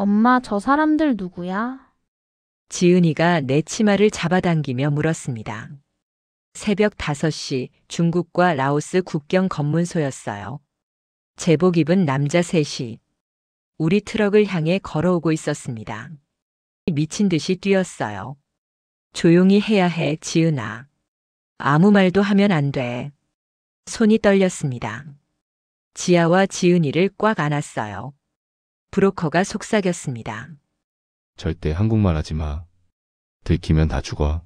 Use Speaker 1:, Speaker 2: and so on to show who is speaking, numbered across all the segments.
Speaker 1: 엄마, 저 사람들 누구야?
Speaker 2: 지은이가 내 치마를 잡아당기며 물었습니다. 새벽 5시 중국과 라오스 국경 검문소였어요. 제복 입은 남자 셋이 우리 트럭을 향해 걸어오고 있었습니다. 미친 듯이 뛰었어요. 조용히 해야 해, 지은아. 아무 말도 하면 안 돼. 손이 떨렸습니다. 지아와 지은이를 꽉 안았어요. 브로커가 속삭였습니다.
Speaker 3: 절대 한국말 하지 마. 들키면 다 죽어.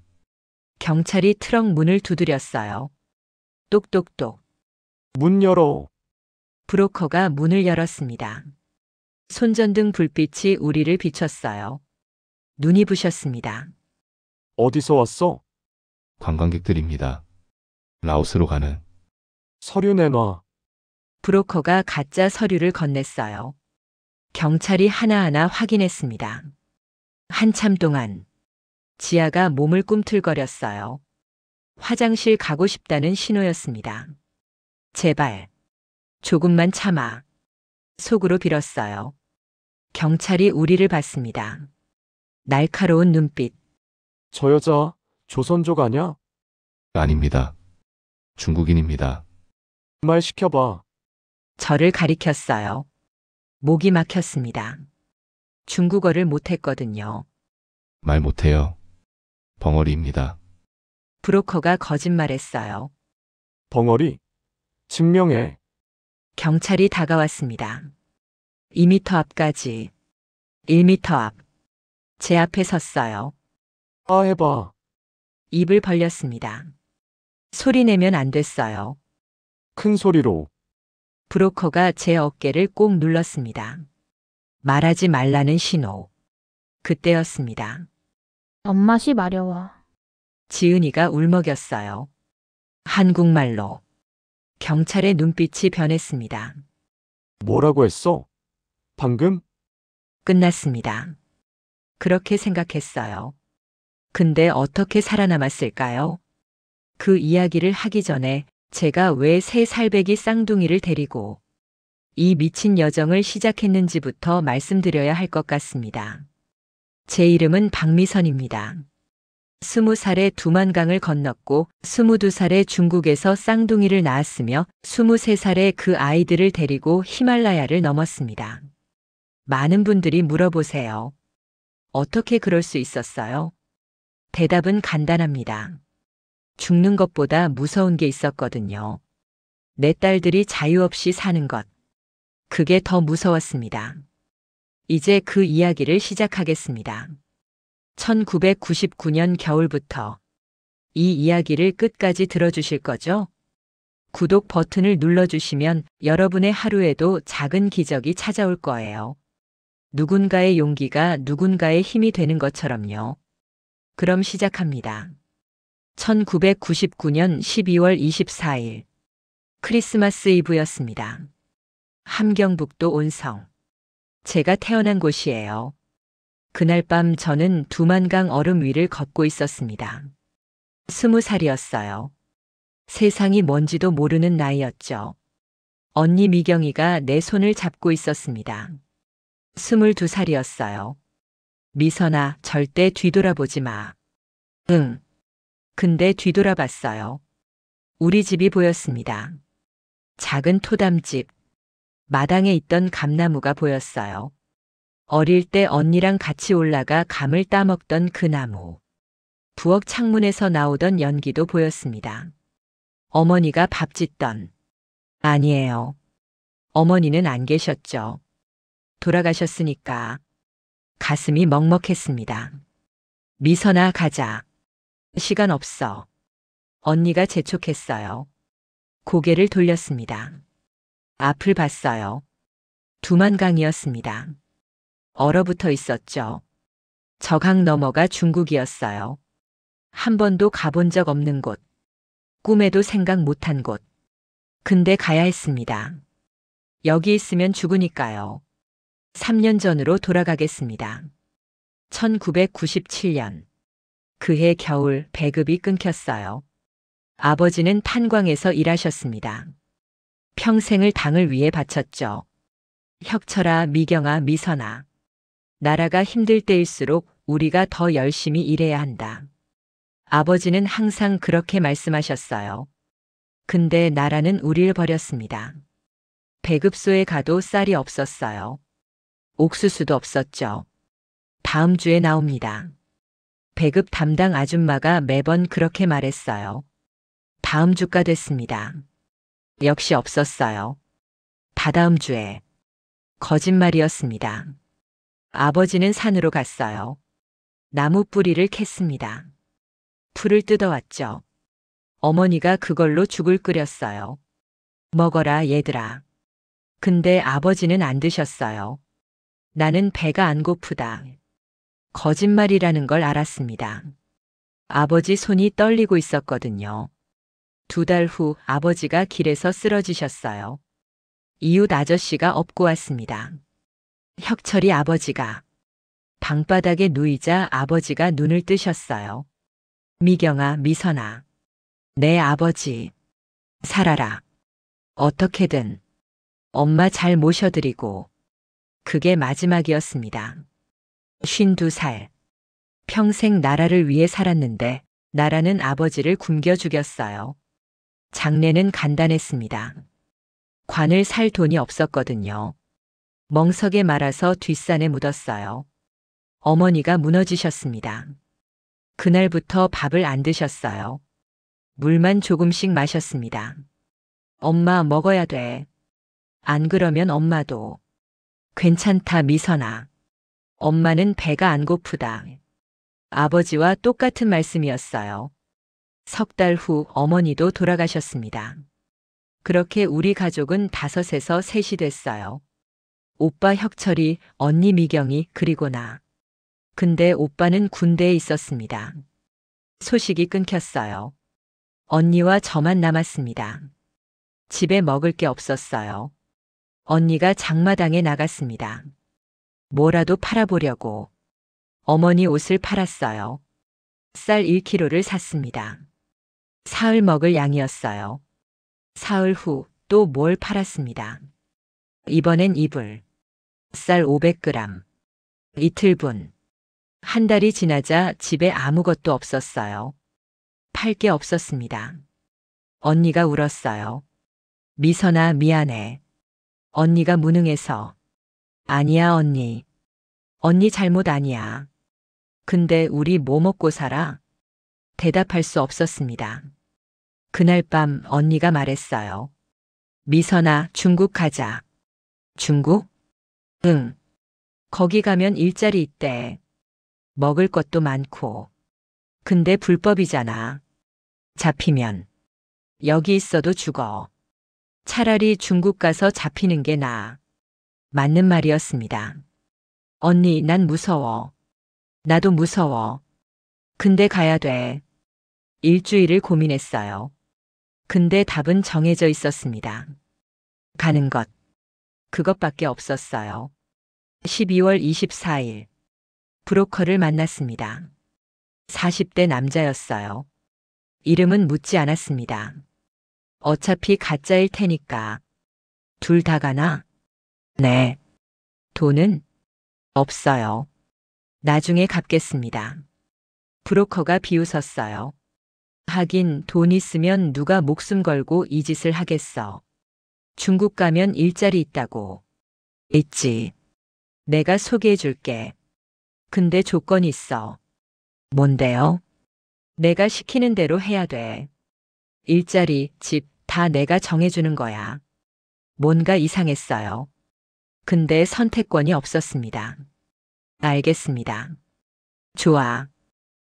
Speaker 2: 경찰이 트럭 문을 두드렸어요. 똑똑똑.
Speaker 4: 문 열어.
Speaker 2: 브로커가 문을 열었습니다. 손전등 불빛이 우리를 비췄어요. 눈이 부셨습니다.
Speaker 4: 어디서 왔어?
Speaker 3: 관광객들입니다. 라오스로 가는.
Speaker 4: 서류 내놔.
Speaker 2: 브로커가 가짜 서류를 건넸어요. 경찰이 하나하나 확인했습니다. 한참 동안 지아가 몸을 꿈틀거렸어요. 화장실 가고 싶다는 신호였습니다. 제발, 조금만 참아. 속으로 빌었어요. 경찰이 우리를 봤습니다. 날카로운 눈빛.
Speaker 4: 저 여자 조선족 아냐?
Speaker 3: 아닙니다. 중국인입니다.
Speaker 4: 말 시켜봐.
Speaker 2: 저를 가리켰어요. 목이 막혔습니다. 중국어를 못했거든요.
Speaker 3: 말 못해요. 벙어리입니다.
Speaker 2: 브로커가 거짓말했어요.
Speaker 4: 벙어리. 증명해.
Speaker 2: 경찰이 다가왔습니다. 2미터 앞까지. 1미터 앞. 제 앞에 섰어요.
Speaker 4: 아, 해봐.
Speaker 2: 입을 벌렸습니다. 소리 내면 안 됐어요.
Speaker 4: 큰 소리로.
Speaker 2: 브로커가 제 어깨를 꼭 눌렀습니다. 말하지 말라는 신호. 그때였습니다.
Speaker 1: 엄마씨 마려워.
Speaker 2: 지은이가 울먹였어요. 한국말로. 경찰의 눈빛이 변했습니다.
Speaker 4: 뭐라고 했어? 방금?
Speaker 2: 끝났습니다. 그렇게 생각했어요. 근데 어떻게 살아남았을까요? 그 이야기를 하기 전에 제가 왜 새 살배기 쌍둥이를 데리고 이 미친 여정을 시작했는지부터 말씀드려야 할 것 같습니다. 제 이름은 박미선입니다. 20살에 두만강을 건넜고 22살에 중국에서 쌍둥이를 낳았으며 23살에 그 아이들을 데리고 히말라야를 넘었습니다. 많은 분들이 물어보세요. 어떻게 그럴 수 있었어요? 대답은 간단합니다. 죽는 것보다 무서운 게 있었거든요. 내 딸들이 자유 없이 사는 것. 그게 더 무서웠습니다. 이제 그 이야기를 시작하겠습니다. 1999년 겨울부터 이 이야기를 끝까지 들어주실 거죠? 구독 버튼을 눌러주시면 여러분의 하루에도 작은 기적이 찾아올 거예요. 누군가의 용기가 누군가의 힘이 되는 것처럼요. 그럼 시작합니다. 1999년 12월 24일 크리스마스 이브였습니다. 함경북도 온성. 제가 태어난 곳이에요. 그날 밤 저는 두만강 얼음 위를 걷고 있었습니다. 20살이었어요. 세상이 뭔지도 모르는 나이였죠. 언니 미경이가 내 손을 잡고 있었습니다. 22살이었어요. 미선아, 절대 뒤돌아보지 마. 응. 근데 뒤돌아봤어요. 우리 집이 보였습니다. 작은 토담집. 마당에 있던 감나무가 보였어요. 어릴 때 언니랑 같이 올라가 감을 따먹던 그 나무. 부엌 창문에서 나오던 연기도 보였습니다. 어머니가 밥 짓던. 아니에요. 어머니는 안 계셨죠. 돌아가셨으니까. 가슴이 먹먹했습니다. 미선아, 가자. 시간 없어. 언니가 재촉했어요. 고개를 돌렸습니다. 앞을 봤어요. 두만강이었습니다. 얼어붙어 있었죠. 저강 너머가 중국이었어요. 한 번도 가본 적 없는 곳. 꿈에도 생각 못한 곳. 근데 가야 했습니다. 여기 있으면 죽으니까요. 3년 전으로 돌아가겠습니다. 1997년. 그해 겨울 배급이 끊겼어요. 아버지는 탄광에서 일하셨습니다. 평생을 당을 위해 바쳤죠. 혁철아, 미경아, 미선아. 나라가 힘들 때일수록 우리가 더 열심히 일해야 한다. 아버지는 항상 그렇게 말씀하셨어요. 근데 나라는 우리를 버렸습니다. 배급소에 가도 쌀이 없었어요. 옥수수도 없었죠. 다음 주에 나옵니다. 배급 담당 아줌마가 매번 그렇게 말했어요. 다음 주가 됐습니다. 역시 없었어요. 다다음 주에. 거짓말이었습니다. 아버지는 산으로 갔어요. 나무 뿌리를 캤습니다. 풀을 뜯어왔죠. 어머니가 그걸로 죽을 끓였어요. 먹어라, 얘들아. 근데 아버지는 안 드셨어요. 나는 배가 안 고프다. 거짓말이라는 걸 알았습니다. 아버지 손이 떨리고 있었거든요. 2달 후 아버지가 길에서 쓰러지셨어요. 이웃 아저씨가 업고 왔습니다. 혁철이 아버지가. 방바닥에 누이자 아버지가 눈을 뜨셨어요. 미경아, 미선아. 내 아버지. 살아라. 어떻게든. 엄마 잘 모셔드리고. 그게 마지막이었습니다. 52살. 평생 나라를 위해 살았는데 나라는 아버지를 굶겨 죽였어요. 장례는 간단했습니다. 관을 살 돈이 없었거든요. 멍석에 말아서 뒷산에 묻었어요. 어머니가 무너지셨습니다. 그날부터 밥을 안 드셨어요. 물만 조금씩 마셨습니다. 엄마 먹어야 돼. 안 그러면 엄마도. 괜찮다, 미선아. 엄마는 배가 안 고프다. 아버지와 똑같은 말씀이었어요. 3달 후 어머니도 돌아가셨습니다. 그렇게 우리 가족은 5에서 3이 됐어요. 오빠 혁철이, 언니 미경이, 그리고 나. 근데 오빠는 군대에 있었습니다. 소식이 끊겼어요. 언니와 저만 남았습니다. 집에 먹을 게 없었어요. 언니가 장마당에 나갔습니다. 뭐라도 팔아보려고. 어머니 옷을 팔았어요. 쌀 1kg를 샀습니다. 사흘 먹을 양이었어요. 사흘 후 또 뭘 팔았습니다. 이번엔 이불. 쌀 500g. 이틀분. 한 달이 지나자 집에 아무것도 없었어요. 팔 게 없었습니다. 언니가 울었어요. 미선아, 미안해. 언니가 무능해서. 아니야, 언니. 언니 잘못 아니야. 근데 우리 뭐 먹고 살아? 대답할 수 없었습니다. 그날 밤 언니가 말했어요. 미선아, 중국 가자. 중국? 응. 거기 가면 일자리 있대. 먹을 것도 많고. 근데 불법이잖아. 잡히면. 여기 있어도 죽어. 차라리 중국 가서 잡히는 게 나아. 맞는 말이었습니다. 언니, 난 무서워. 나도 무서워. 근데 가야 돼. 일주일을 고민했어요. 근데 답은 정해져 있었습니다. 가는 것. 그것밖에 없었어요. 12월 24일. 브로커를 만났습니다. 40대 남자였어요. 이름은 묻지 않았습니다. 어차피 가짜일 테니까. 둘 다 가나? 네. 돈은? 없어요. 나중에 갚겠습니다. 브로커가 비웃었어요. 하긴 돈 있으면 누가 목숨 걸고 이 짓을 하겠어. 중국 가면 일자리 있다고. 있지. 내가 소개해 줄게. 근데 조건이 있어. 뭔데요? 내가 시키는 대로 해야 돼. 일자리, 집 다 내가 정해주는 거야. 뭔가 이상했어요. 근데 선택권이 없었습니다. 알겠습니다. 좋아.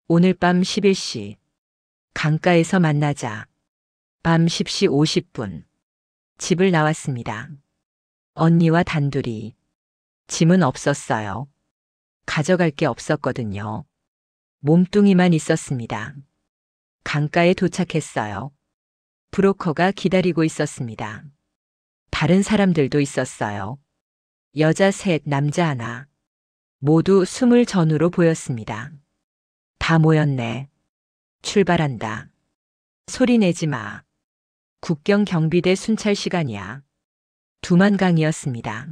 Speaker 2: 오늘 밤 11시. 강가에서 만나자. 밤 10시 50분. 집을 나왔습니다. 언니와 단둘이. 짐은 없었어요. 가져갈 게 없었거든요. 몸뚱이만 있었습니다. 강가에 도착했어요. 브로커가 기다리고 있었습니다. 다른 사람들도 있었어요. 여자 3, 남자 1. 모두 20 전후로 보였습니다. 다 모였네. 출발한다. 소리 내지 마. 국경 경비대 순찰 시간이야. 두만강이었습니다.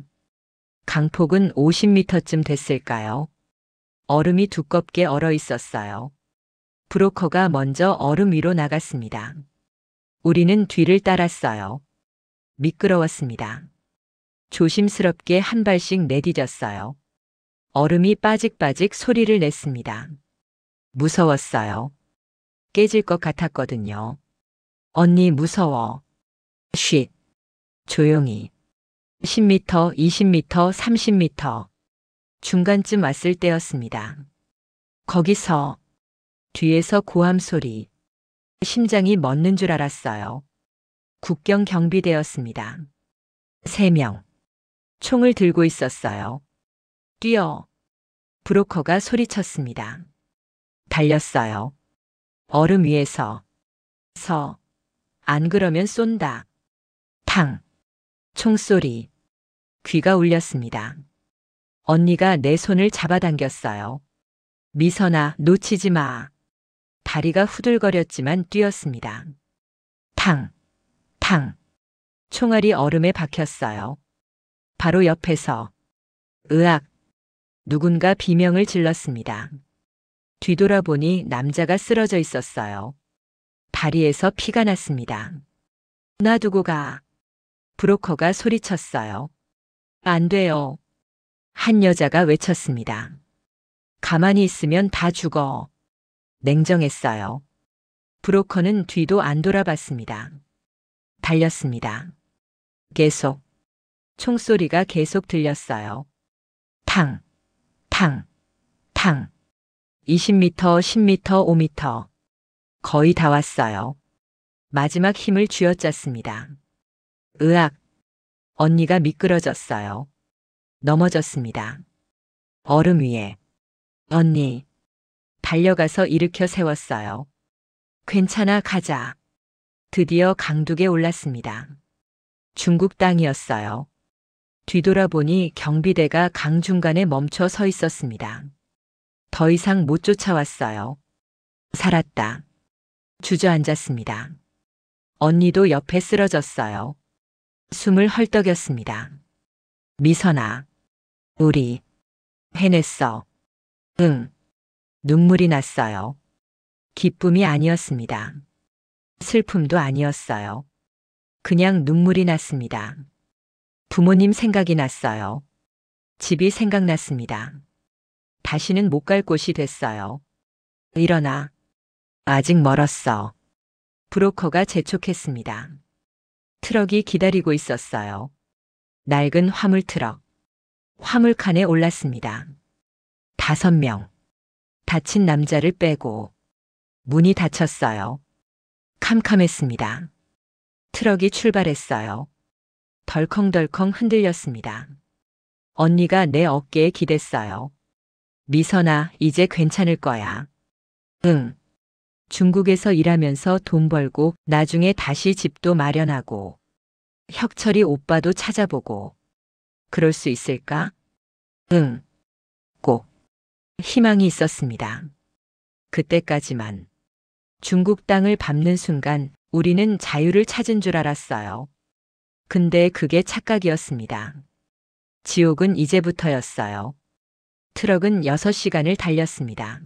Speaker 2: 강폭은 50m쯤 됐을까요? 얼음이 두껍게 얼어 있었어요. 브로커가 먼저 얼음 위로 나갔습니다. 우리는 뒤를 따랐어요. 미끄러웠습니다. 조심스럽게 한 발씩 내디뎠어요. 얼음이 빠직빠직 소리를 냈습니다. 무서웠어요. 깨질 것 같았거든요. 언니 무서워. 쉿. 조용히. 10m, 20m, 30m. 중간쯤 왔을 때였습니다. 거기서 뒤에서 고함 소리. 심장이 멎는 줄 알았어요. 국경 경비대였습니다. 3명. 총을 들고 있었어요. 뛰어. 브로커가 소리쳤습니다. 달렸어요. 얼음 위에서. 안 그러면 쏜다. 탕. 총소리. 귀가 울렸습니다. 언니가 내 손을 잡아당겼어요. 미선아, 놓치지 마. 다리가 후들거렸지만 뛰었습니다. 탕. 탕. 총알이 얼음에 박혔어요. 바로 옆에서. 으악. 누군가 비명을 질렀습니다. 뒤돌아보니 남자가 쓰러져 있었어요. 다리에서 피가 났습니다. 놔두고 가. 브로커가 소리쳤어요. 안 돼요. 한 여자가 외쳤습니다. 가만히 있으면 다 죽어. 냉정했어요. 브로커는 뒤도 안 돌아봤습니다. 달렸습니다. 계속. 총소리가 계속 들렸어요. 탕, 탕, 탕. 20m, 10m, 5m. 거의 다 왔어요. 마지막 힘을 쥐어짰습니다. 으악. 언니가 미끄러졌어요. 넘어졌습니다. 얼음 위에. 언니. 달려가서 일으켜 세웠어요. 괜찮아, 가자. 드디어 강둑에 올랐습니다. 중국 땅이었어요. 뒤돌아보니 경비대가 강 중간에 멈춰 서 있었습니다. 더 이상 못 쫓아왔어요. 살았다. 주저앉았습니다. 언니도 옆에 쓰러졌어요. 숨을 헐떡였습니다. 미선아. 우리. 해냈어. 응. 눈물이 났어요. 기쁨이 아니었습니다. 슬픔도 아니었어요. 그냥 눈물이 났습니다. 부모님 생각이 났어요. 집이 생각났습니다. 다시는 못 갈 곳이 됐어요. 일어나. 아직 멀었어. 브로커가 재촉했습니다. 트럭이 기다리고 있었어요. 낡은 화물 트럭. 화물칸에 올랐습니다. 5명. 다친 남자를 빼고. 문이 닫혔어요. 캄캄했습니다. 트럭이 출발했어요. 덜컹덜컹 흔들렸습니다. 언니가 내 어깨에 기댔어요. 미선아, 이제 괜찮을 거야. 응. 중국에서 일하면서 돈 벌고 나중에 다시 집도 마련하고 혁철이 오빠도 찾아보고 그럴 수 있을까? 응. 꼭. 희망이 있었습니다. 그때까지만. 중국 땅을 밟는 순간 우리는 자유를 찾은 줄 알았어요. 근데 그게 착각이었습니다. 지옥은 이제부터였어요. 트럭은 6시간을 달렸습니다.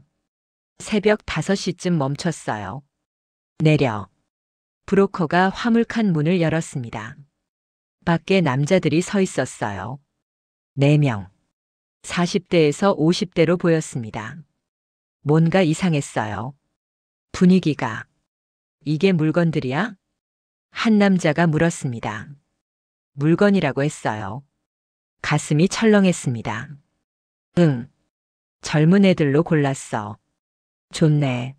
Speaker 2: 새벽 5시쯤 멈췄어요. 내려. 브로커가 화물칸 문을 열었습니다. 밖에 남자들이 서 있었어요. 4명. 40대에서 50대로 보였습니다. 뭔가 이상했어요. 분위기가. 이게 물건들이야? 한 남자가 물었습니다. 물건이라고 했어요. 가슴이 철렁했습니다. 응. 젊은 애들로 골랐어. 좋네.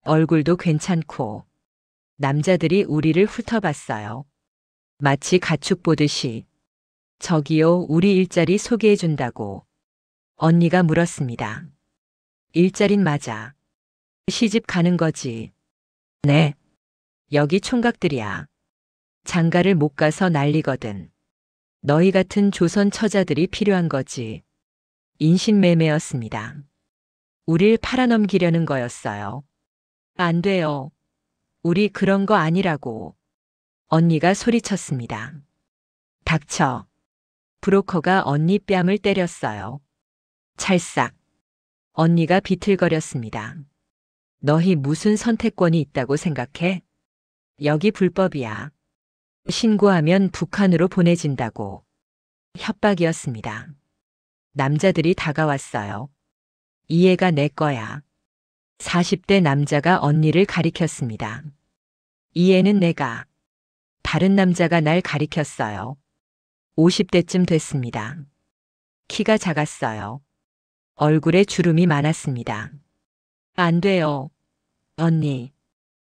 Speaker 2: 얼굴도 괜찮고. 남자들이 우리를 훑어봤어요. 마치 가축 보듯이. 저기요, 우리 일자리 소개해준다고. 언니가 물었습니다. 일자린 맞아. 시집 가는 거지. 네. 여기 총각들이야. 장가를 못 가서 난리거든. 너희 같은 조선 처자들이 필요한 거지. 인신매매였습니다. 우릴 팔아넘기려는 거였어요. 안 돼요. 우리 그런 거 아니라고. 언니가 소리쳤습니다. 닥쳐. 브로커가 언니 뺨을 때렸어요. 찰싹. 언니가 비틀거렸습니다. 너희 무슨 선택권이 있다고 생각해? 여기 불법이야. 신고하면 북한으로 보내진다고. 협박이었습니다. 남자들이 다가왔어요. 이 애가 내 거야. 40대 남자가 언니를 가리켰습니다. 이 애는 내가. 다른 남자가 날 가리켰어요. 50대쯤 됐습니다. 키가 작았어요. 얼굴에 주름이 많았습니다. 안 돼요. 언니.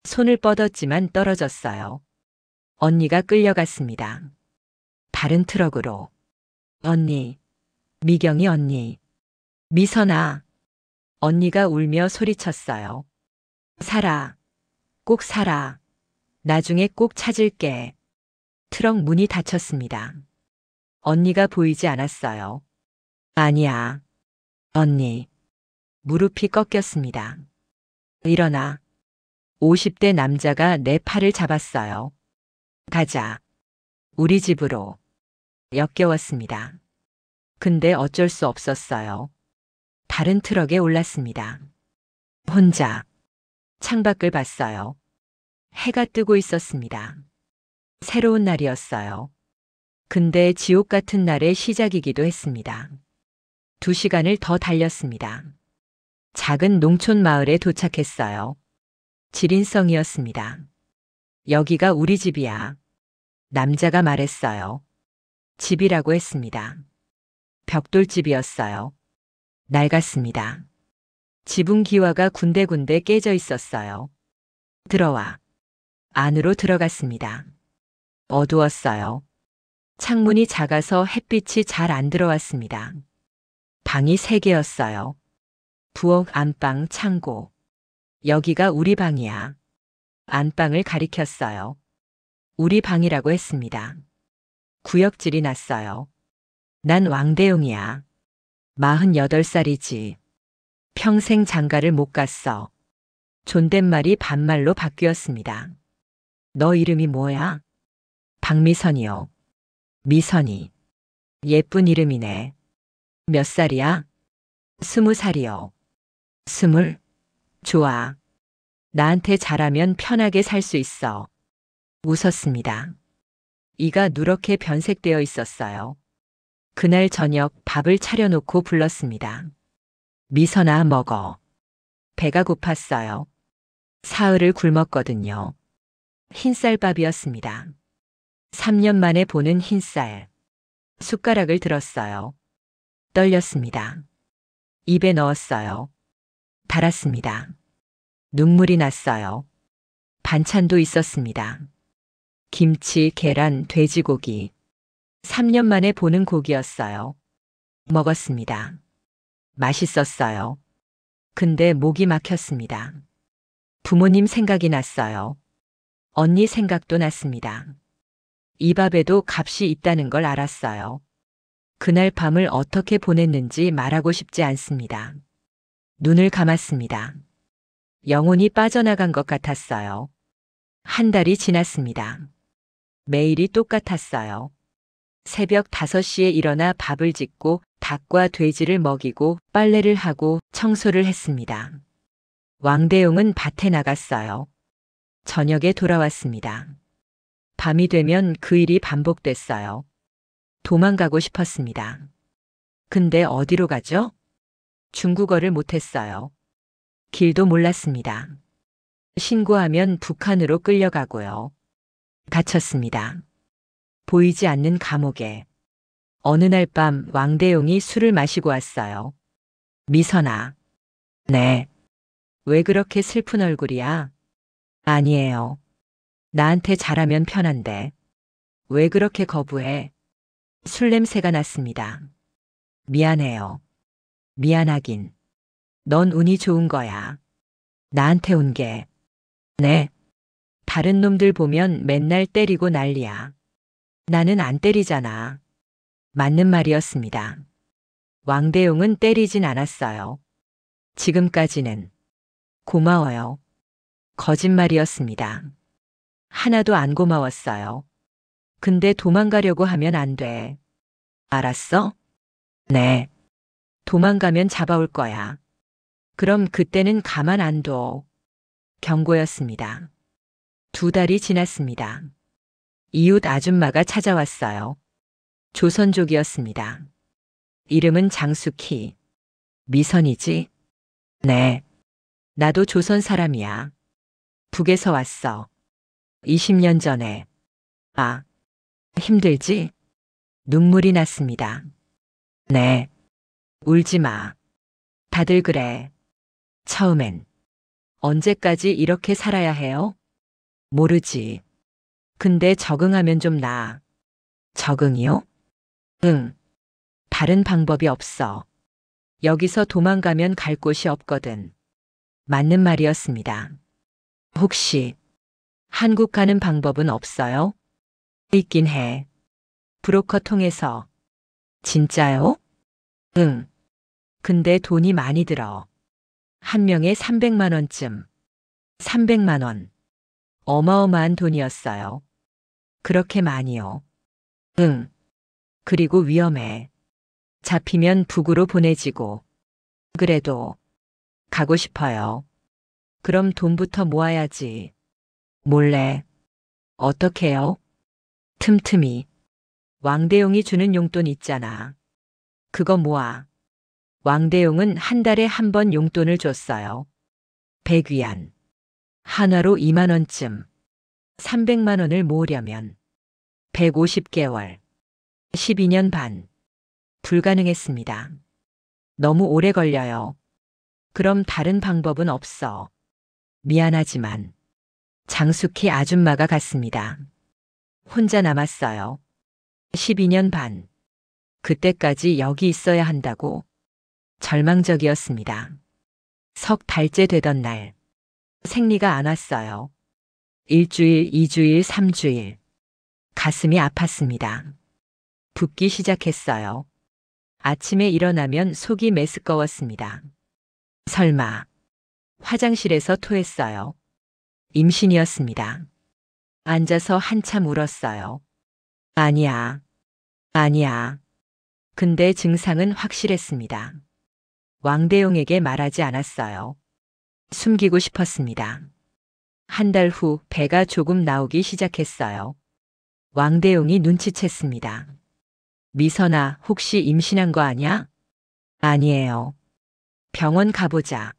Speaker 2: 손을 뻗었지만 떨어졌어요. 언니가 끌려갔습니다. 다른 트럭으로. 언니. 미경이 언니. 미선아. 언니가 울며 소리쳤어요. 살아. 꼭 살아. 나중에 꼭 찾을게. 트럭 문이 닫혔습니다. 언니가 보이지 않았어요. 아니야. 언니. 무릎이 꺾였습니다. 일어나. 50대 남자가 내 팔을 잡았어요. 가자. 우리 집으로. 역겨웠습니다. 근데 어쩔 수 없었어요. 다른 트럭에 올랐습니다. 혼자. 창밖을 봤어요. 해가 뜨고 있었습니다. 새로운 날이었어요. 근데 지옥 같은 날의 시작이기도 했습니다. 2시간을 더 달렸습니다. 작은 농촌 마을에 도착했어요. 지린성이었습니다. 여기가 우리 집이야. 남자가 말했어요. 집이라고 했습니다. 벽돌집이었어요. 낡았습니다. 지붕 기와가 군데군데 깨져 있었어요. 들어와. 안으로 들어갔습니다. 어두웠어요. 창문이 작아서 햇빛이 잘 안 들어왔습니다. 방이 3개였어요. 부엌, 안방, 창고. 여기가 우리 방이야. 안방을 가리켰어요. 우리 방이라고 했습니다. 구역질이 났어요. 난 왕대용이야. 48살이지. 평생 장가를 못 갔어. 존댓말이 반말로 바뀌었습니다. 너 이름이 뭐야? 박미선이요. 미선이. 예쁜 이름이네. 몇 살이야? 20살이요. 20? 좋아. 나한테 잘하면 편하게 살 수 있어. 웃었습니다. 이가 누렇게 변색되어 있었어요. 그날 저녁 밥을 차려놓고 불렀습니다. 미선아, 먹어. 배가 고팠어요. 사흘을 굶었거든요. 흰쌀밥이었습니다. 3년 만에 보는 흰쌀. 숟가락을 들었어요. 떨렸습니다. 입에 넣었어요. 달았습니다. 눈물이 났어요. 반찬도 있었습니다. 김치, 계란, 돼지고기. 3년 만에 보는 고기였어요. 먹었습니다. 맛있었어요. 근데 목이 막혔습니다. 부모님 생각이 났어요. 언니 생각도 났습니다. 이 밥에도 값이 있다는 걸 알았어요. 그날 밤을 어떻게 보냈는지 말하고 싶지 않습니다. 눈을 감았습니다. 영혼이 빠져나간 것 같았어요. 한 달이 지났습니다. 매일이 똑같았어요. 새벽 5시에 일어나 밥을 짓고 닭과 돼지를 먹이고 빨래를 하고 청소를 했습니다. 왕대용은 밭에 나갔어요. 저녁에 돌아왔습니다. 밤이 되면 그 일이 반복됐어요. 도망가고 싶었습니다. 근데 어디로 가죠? 중국어를 못했어요. 길도 몰랐습니다. 신고하면 북한으로 끌려가고요. 갇혔습니다. 보이지 않는 감옥에. 어느 날 밤 왕대용이 술을 마시고 왔어요. 미선아. 네. 왜 그렇게 슬픈 얼굴이야? 아니에요. 나한테 잘하면 편한데. 왜 그렇게 거부해? 술 냄새가 났습니다. 미안해요. 미안하긴. 넌 운이 좋은 거야. 나한테 온 게. 네. 다른 놈들 보면 맨날 때리고 난리야. 나는 안 때리잖아. 맞는 말이었습니다. 왕대용은 때리진 않았어요. 지금까지는. 고마워요. 거짓말이었습니다. 하나도 안 고마웠어요. 근데 도망가려고 하면 안 돼. 알았어? 네. 도망가면 잡아올 거야. 그럼 그때는 가만 안 둬. 경고였습니다. 2달이 지났습니다. 이웃 아줌마가 찾아왔어요. 조선족이었습니다. 이름은 장숙희. 미선이지? 네. 나도 조선 사람이야. 북에서 왔어. 20년 전에. 아, 힘들지? 눈물이 났습니다. 네. 울지 마. 다들 그래. 처음엔. 언제까지 이렇게 살아야 해요? 모르지. 근데 적응하면 좀 나아. 적응이요? 응. 다른 방법이 없어. 여기서 도망가면 갈 곳이 없거든. 맞는 말이었습니다. 혹시 한국 가는 방법은 없어요? 있긴 해. 브로커 통해서. 진짜요? 응. 근데 돈이 많이 들어. 한 명에 300만 원쯤. 300만 원. 어마어마한 돈이었어요. 그렇게 많이요? 응. 그리고 위험해. 잡히면 북으로 보내지고. 그래도 가고 싶어요. 그럼 돈부터 모아야지. 몰래. 어떻게요? 틈틈이. 왕대용이 주는 용돈 있잖아. 그거 모아. 왕대용은 한 달에 한 번 용돈을 줬어요. 100위안. 한화로 2만 원쯤. 300만 원을 모으려면 150개월. 12년 반. 불가능했습니다. 너무 오래 걸려요. 그럼 다른 방법은 없어. 미안하지만 장숙희 아줌마가 갔습니다. 혼자 남았어요. 12년 반. 그때까지 여기 있어야 한다고. 절망적이었습니다. 석 달째 되던 날. 생리가 안 왔어요. 1주일, 2주일, 3주일. 가슴이 아팠습니다. 붓기 시작했어요. 아침에 일어나면 속이 메스꺼웠습니다. 설마 화장실에서 토했어요. 임신이었습니다. 앉아서 한참 울었어요. 아니야. 아니야. 근데 증상은 확실했습니다. 왕대용에게 말하지 않았어요. 숨기고 싶었습니다. 한 달 후 배가 조금 나오기 시작했어요. 왕대용이 눈치챘습니다. 미선아, 혹시 임신한 거 아냐? 아니에요. 병원 가보자.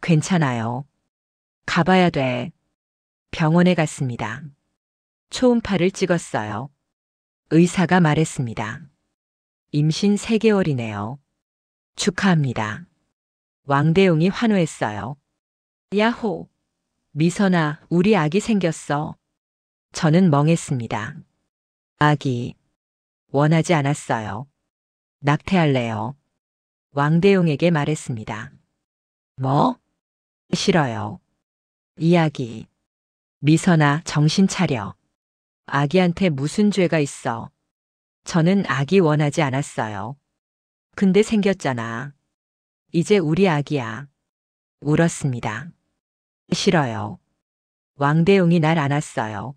Speaker 2: 괜찮아요. 가봐야 돼. 병원에 갔습니다. 초음파를 찍었어요. 의사가 말했습니다. 임신 3개월이네요. 축하합니다. 왕대용이 환호했어요. 야호! 미선아, 우리 아기 생겼어. 저는 멍했습니다. 아기. 원하지 않았어요. 낙태할래요. 왕대용에게 말했습니다. 뭐? 싫어요. 이야기. 미선아, 정신 차려. 아기한테 무슨 죄가 있어. 저는 아기 원하지 않았어요. 근데 생겼잖아. 이제 우리 아기야. 울었습니다. 싫어요. 왕대용이 날 안았어요.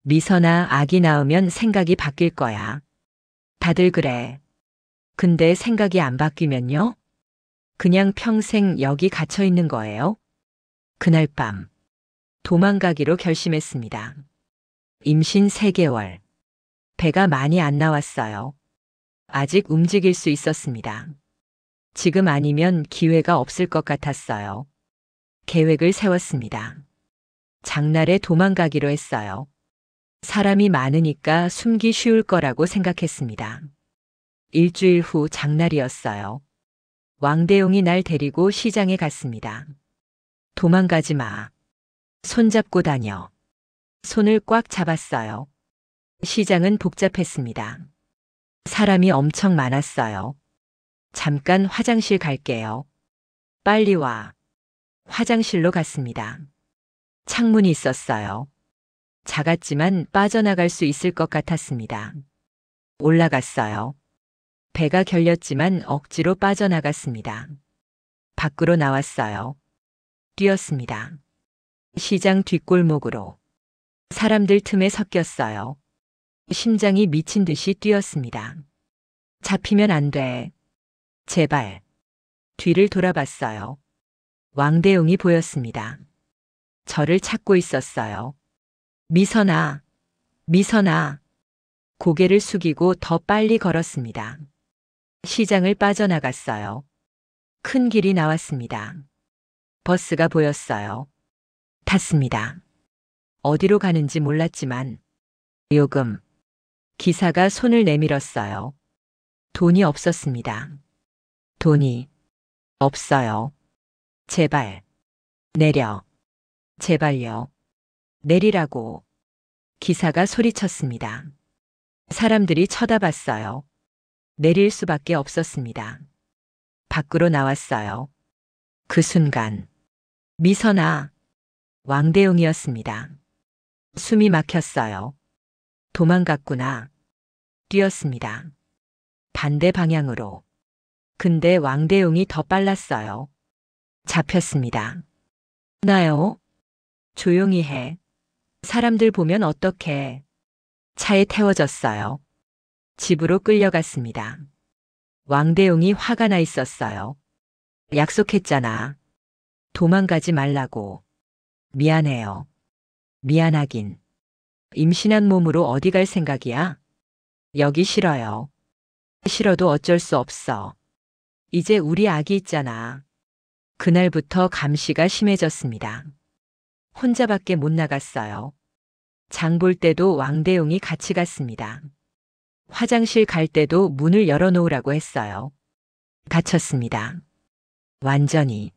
Speaker 2: 미선아, 아기 낳으면 생각이 바뀔 거야. 다들 그래. 근데 생각이 안 바뀌면요? 그냥 평생 여기 갇혀 있는 거예요? 그날 밤 도망가기로 결심했습니다. 임신 3개월. 배가 많이 안 나왔어요. 아직 움직일 수 있었습니다. 지금 아니면 기회가 없을 것 같았어요. 계획을 세웠습니다. 장날에 도망가기로 했어요. 사람이 많으니까 숨기 쉬울 거라고 생각했습니다. 일주일 후 장날이었어요. 왕대용이 날 데리고 시장에 갔습니다. 도망가지 마. 손잡고 다녀. 손을 꽉 잡았어요. 시장은 복잡했습니다. 사람이 엄청 많았어요. 잠깐 화장실 갈게요. 빨리 와. 화장실로 갔습니다. 창문이 있었어요. 작았지만 빠져나갈 수 있을 것 같았습니다. 올라갔어요. 배가 결렸지만 억지로 빠져나갔습니다. 밖으로 나왔어요. 뛰었습니다. 시장 뒷골목으로. 사람들 틈에 섞였어요. 심장이 미친 듯이 뛰었습니다. 잡히면 안 돼. 제발. 뒤를 돌아봤어요. 왕대용이 보였습니다. 저를 찾고 있었어요. 미선아, 미선아. 고개를 숙이고 더 빨리 걸었습니다. 시장을 빠져나갔어요. 큰 길이 나왔습니다. 버스가 보였어요. 탔습니다. 어디로 가는지 몰랐지만 요금. 기사가 손을 내밀었어요. 돈이 없었습니다. 돈이 없어요. 제발. 내려. 제발요. 내리라고. 기사가 소리쳤습니다. 사람들이 쳐다봤어요. 내릴 수밖에 없었습니다. 밖으로 나왔어요. 그 순간. 미선아. 왕대용이었습니다. 숨이 막혔어요. 도망갔구나. 뛰었습니다. 반대 방향으로. 근데 왕대용이 더 빨랐어요. 잡혔습니다. 나요? 조용히 해. 사람들 보면 어떡해. 차에 태워졌어요. 집으로 끌려갔습니다. 왕대용이 화가 나 있었어요. 약속했잖아. 도망가지 말라고. 미안해요. 미안하긴. 임신한 몸으로 어디 갈 생각이야? 여기 싫어요. 싫어도 어쩔 수 없어. 이제 우리 아기 있잖아. 그날부터 감시가 심해졌습니다. 혼자밖에 못 나갔어요. 장 볼 때도 왕대용이 같이 갔습니다. 화장실 갈 때도 문을 열어놓으라고 했어요. 갇혔습니다. 완전히.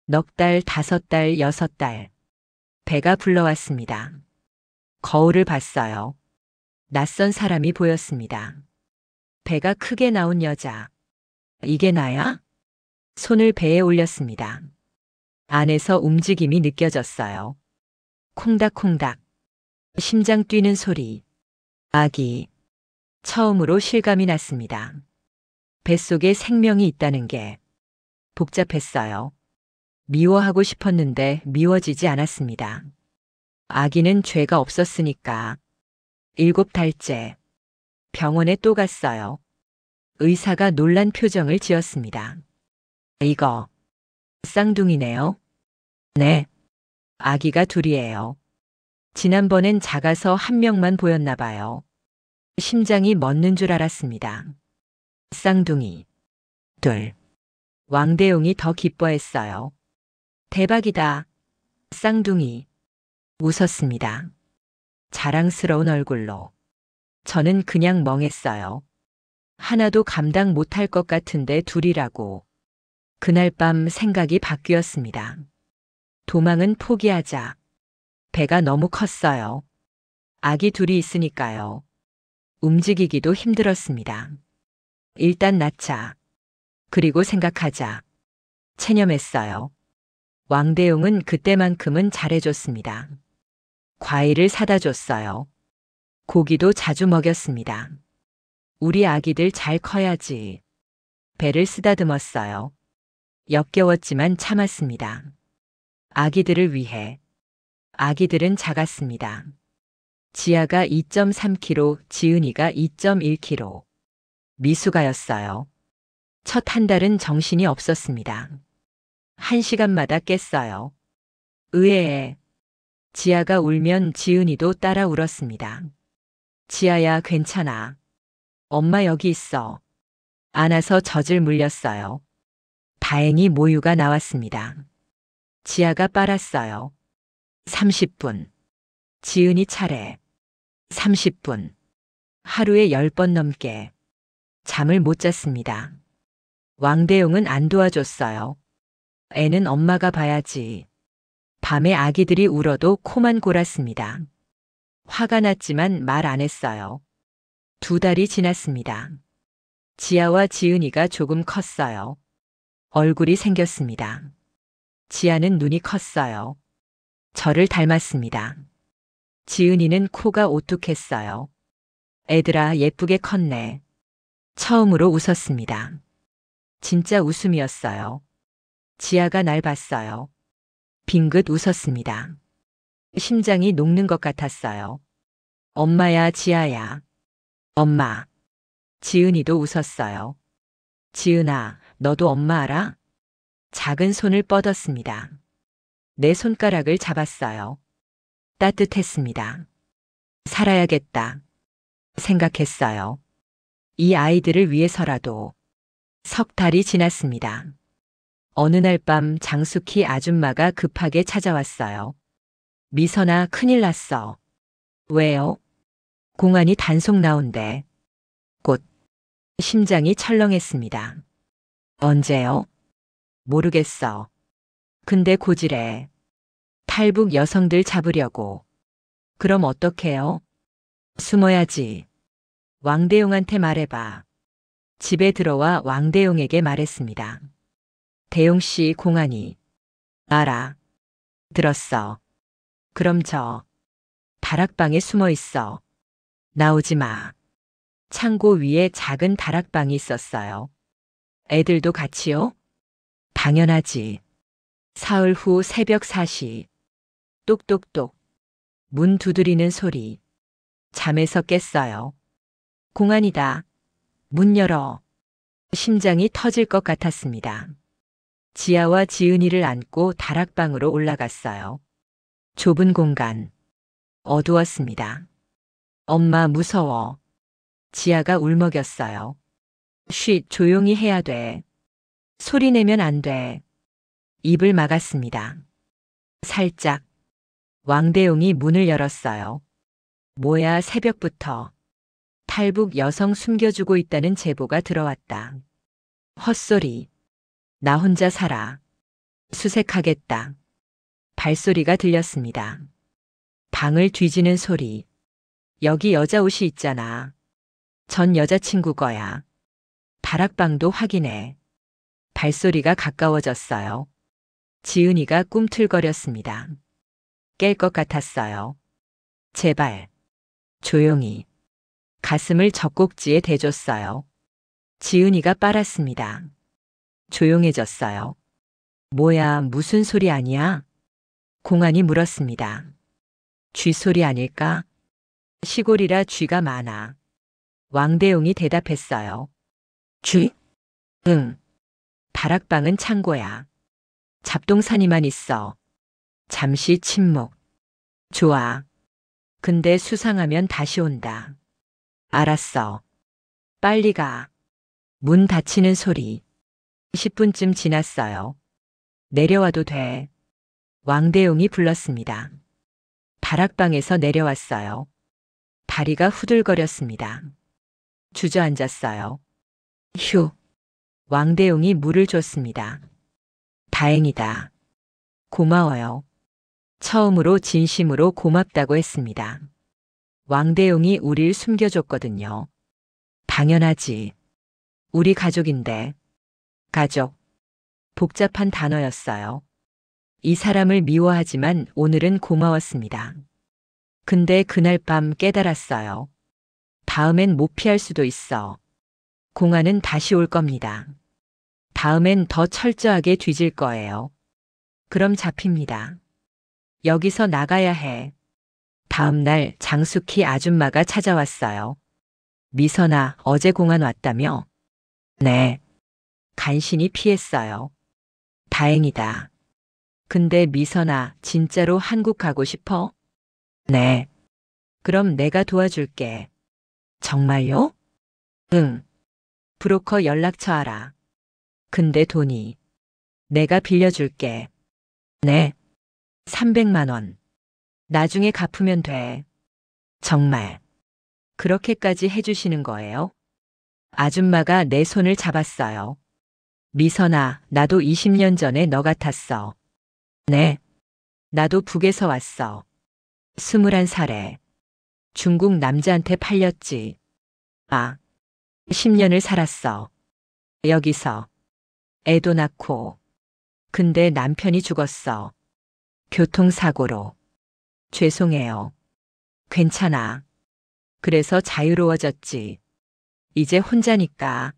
Speaker 2: 넉 달, 5달, 6달. 배가 불러왔습니다. 거울을 봤어요. 낯선 사람이 보였습니다. 배가 크게 나온 여자. 이게 나야? 손을 배에 올렸습니다. 안에서 움직임이 느껴졌어요. 콩닥콩닥. 심장 뛰는 소리. 아기. 처음으로 실감이 났습니다. 뱃속에 생명이 있다는 게 복잡했어요. 미워하고 싶었는데 미워지지 않았습니다. 아기는 죄가 없었으니까. 7달째. 병원에 또 갔어요. 의사가 놀란 표정을 지었습니다. 이거 쌍둥이네요. 네. 아기가 둘이에요. 지난번엔 작아서 한 명만 보였나 봐요. 심장이 멎는 줄 알았습니다. 쌍둥이. 둘. 왕대용이 더 기뻐했어요. 대박이다. 쌍둥이. 웃었습니다. 자랑스러운 얼굴로. 저는 그냥 멍했어요. 하나도 감당 못할 것 같은데 둘이라고. 그날 밤 생각이 바뀌었습니다. 도망은 포기하자. 배가 너무 컸어요. 아기 둘이 있으니까요. 움직이기도 힘들었습니다. 일단 낳자. 그리고 생각하자. 체념했어요. 왕대용은 그때만큼은 잘해줬습니다. 과일을 사다 줬어요. 고기도 자주 먹였습니다. 우리 아기들 잘 커야지. 배를 쓰다듬었어요. 역겨웠지만 참았습니다. 아기들을 위해. 아기들은 작았습니다. 지아가 2.3kg, 지은이가 2.1kg. 미숙아였어요. 첫 한 달은 정신이 없었습니다. 1시간마다 깼어요. 의외에. 지아가 울면 지은이도 따라 울었습니다. 지아야, 괜찮아. 엄마 여기 있어. 안아서 젖을 물렸어요. 다행히 모유가 나왔습니다. 지아가 빨았어요. 30분. 지은이 차례. 30분. 하루에 10번 넘게. 잠을 못 잤습니다. 왕대용은 안 도와줬어요. 애는 엄마가 봐야지. 밤에 아기들이 울어도 코만 골았습니다. 화가 났지만 말 안 했어요. 2달이 지났습니다. 지아와 지은이가 조금 컸어요. 얼굴이 생겼습니다. 지아는 눈이 컸어요. 저를 닮았습니다. 지은이는 코가 오뚝했어요. 애들아, 예쁘게 컸네. 처음으로 웃었습니다. 진짜 웃음이었어요. 지아가 날 봤어요. 빙긋 웃었습니다. 심장이 녹는 것 같았어요. 엄마야, 지아야. 엄마. 지은이도 웃었어요. 지은아, 너도 엄마 알아? 작은 손을 뻗었습니다. 내 손가락을 잡았어요. 따뜻했습니다. 살아야겠다 생각했어요. 이 아이들을 위해서라도. 석 달이 지났습니다. 어느 날 밤 장숙희 아줌마가 급하게 찾아왔어요. 미선아, 큰일 났어. 왜요? 공안이 단속 나온대. 곧. 심장이 철렁했습니다. 언제요? 모르겠어. 근데 고지래. 탈북 여성들 잡으려고. 그럼 어떡해요? 숨어야지. 왕대용한테 말해봐. 집에 들어와 왕대용에게 말했습니다. 대용 씨 공안이. 알아. 들었어. 그럼 저 다락방에 숨어 있어. 나오지 마. 창고 위에 작은 다락방이 있었어요. 애들도 같이요? 당연하지. 사흘 후 새벽 4시. 똑똑똑. 문 두드리는 소리. 잠에서 깼어요. 공안이다. 문 열어. 심장이 터질 것 같았습니다. 지아와 지은이를 안고 다락방으로 올라갔어요. 좁은 공간. 어두웠습니다. 엄마 무서워. 지아가 울먹였어요. 쉿, 조용히 해야 돼. 소리 내면 안 돼. 입을 막았습니다. 살짝. 왕대용이 문을 열었어요. 뭐야, 새벽부터. 탈북 여성 숨겨주고 있다는 제보가 들어왔다. 헛소리. 나 혼자 살아. 수색하겠다. 발소리가 들렸습니다. 방을 뒤지는 소리. 여기 여자 옷이 있잖아. 전 여자친구 거야. 다락방도 확인해. 발소리가 가까워졌어요. 지은이가 꿈틀거렸습니다. 깰 것 같았어요. 제발. 조용히. 가슴을 젖꼭지에 대줬어요. 지은이가 빨았습니다. 조용해졌어요. 뭐야, 무슨 소리 아니야? 공안이 물었습니다. 쥐 소리 아닐까? 시골이라 쥐가 많아. 왕대용이 대답했어요. 쥐? 응. 다락방은 창고야. 잡동사니만 있어. 잠시 침묵. 좋아. 근데 수상하면 다시 온다. 알았어. 빨리 가. 문 닫히는 소리. 10분쯤 지났어요. 내려와도 돼. 왕대용이 불렀습니다. 다락방에서 내려왔어요. 다리가 후들거렸습니다. 주저앉았어요. 휴. 왕대용이 물을 줬습니다. 다행이다. 고마워요. 처음으로 진심으로 고맙다고 했습니다. 왕대용이 우릴 숨겨줬거든요. 당연하지. 우리 가족인데. 가족. 복잡한 단어였어요. 이 사람을 미워하지만 오늘은 고마웠습니다. 근데 그날 밤 깨달았어요. 다음엔 못 피할 수도 있어. 공안은 다시 올 겁니다. 다음엔 더 철저하게 뒤질 거예요. 그럼 잡힙니다. 여기서 나가야 해. 다음 날 장숙희 아줌마가 찾아왔어요. 미선아, 어제 공안 왔다며? 네. 간신히 피했어요. 다행이다. 근데 미선아, 진짜로 한국 가고 싶어? 네. 그럼 내가 도와줄게. 정말요? 응. 브로커 연락처 알아. 근데 돈이. 내가 빌려줄게. 네. 300만 원. 나중에 갚으면 돼. 정말. 그렇게까지 해주시는 거예요? 아줌마가 내 손을 잡았어요. 미선아, 나도 20년 전에 너 같았어. 네. 나도 북에서 왔어. 21살에. 중국 남자한테 팔렸지. 아. 10년을 살았어. 여기서. 애도 낳고. 근데 남편이 죽었어. 교통사고로. 죄송해요. 괜찮아. 그래서 자유로워졌지. 이제 혼자니까.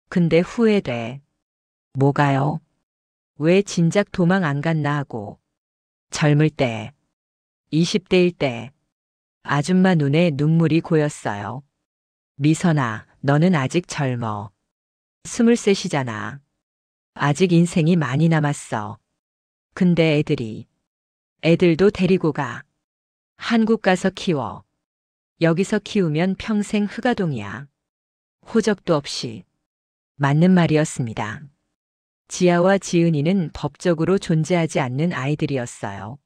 Speaker 2: 근데 후회돼. 뭐가요? 왜 진작 도망 안 갔나 하고. 젊을 때. 20대일 때. 아줌마 눈에 눈물이 고였어요. 미선아, 너는 아직 젊어. 23이잖아. 아직 인생이 많이 남았어. 근데 애들도 데리고 가. 한국 가서 키워. 여기서 키우면 평생 흑아동이야. 호적도 없이. 맞는 말이었습니다. 지아와 지은이는 법적으로 존재하지 않는 아이들이었어요.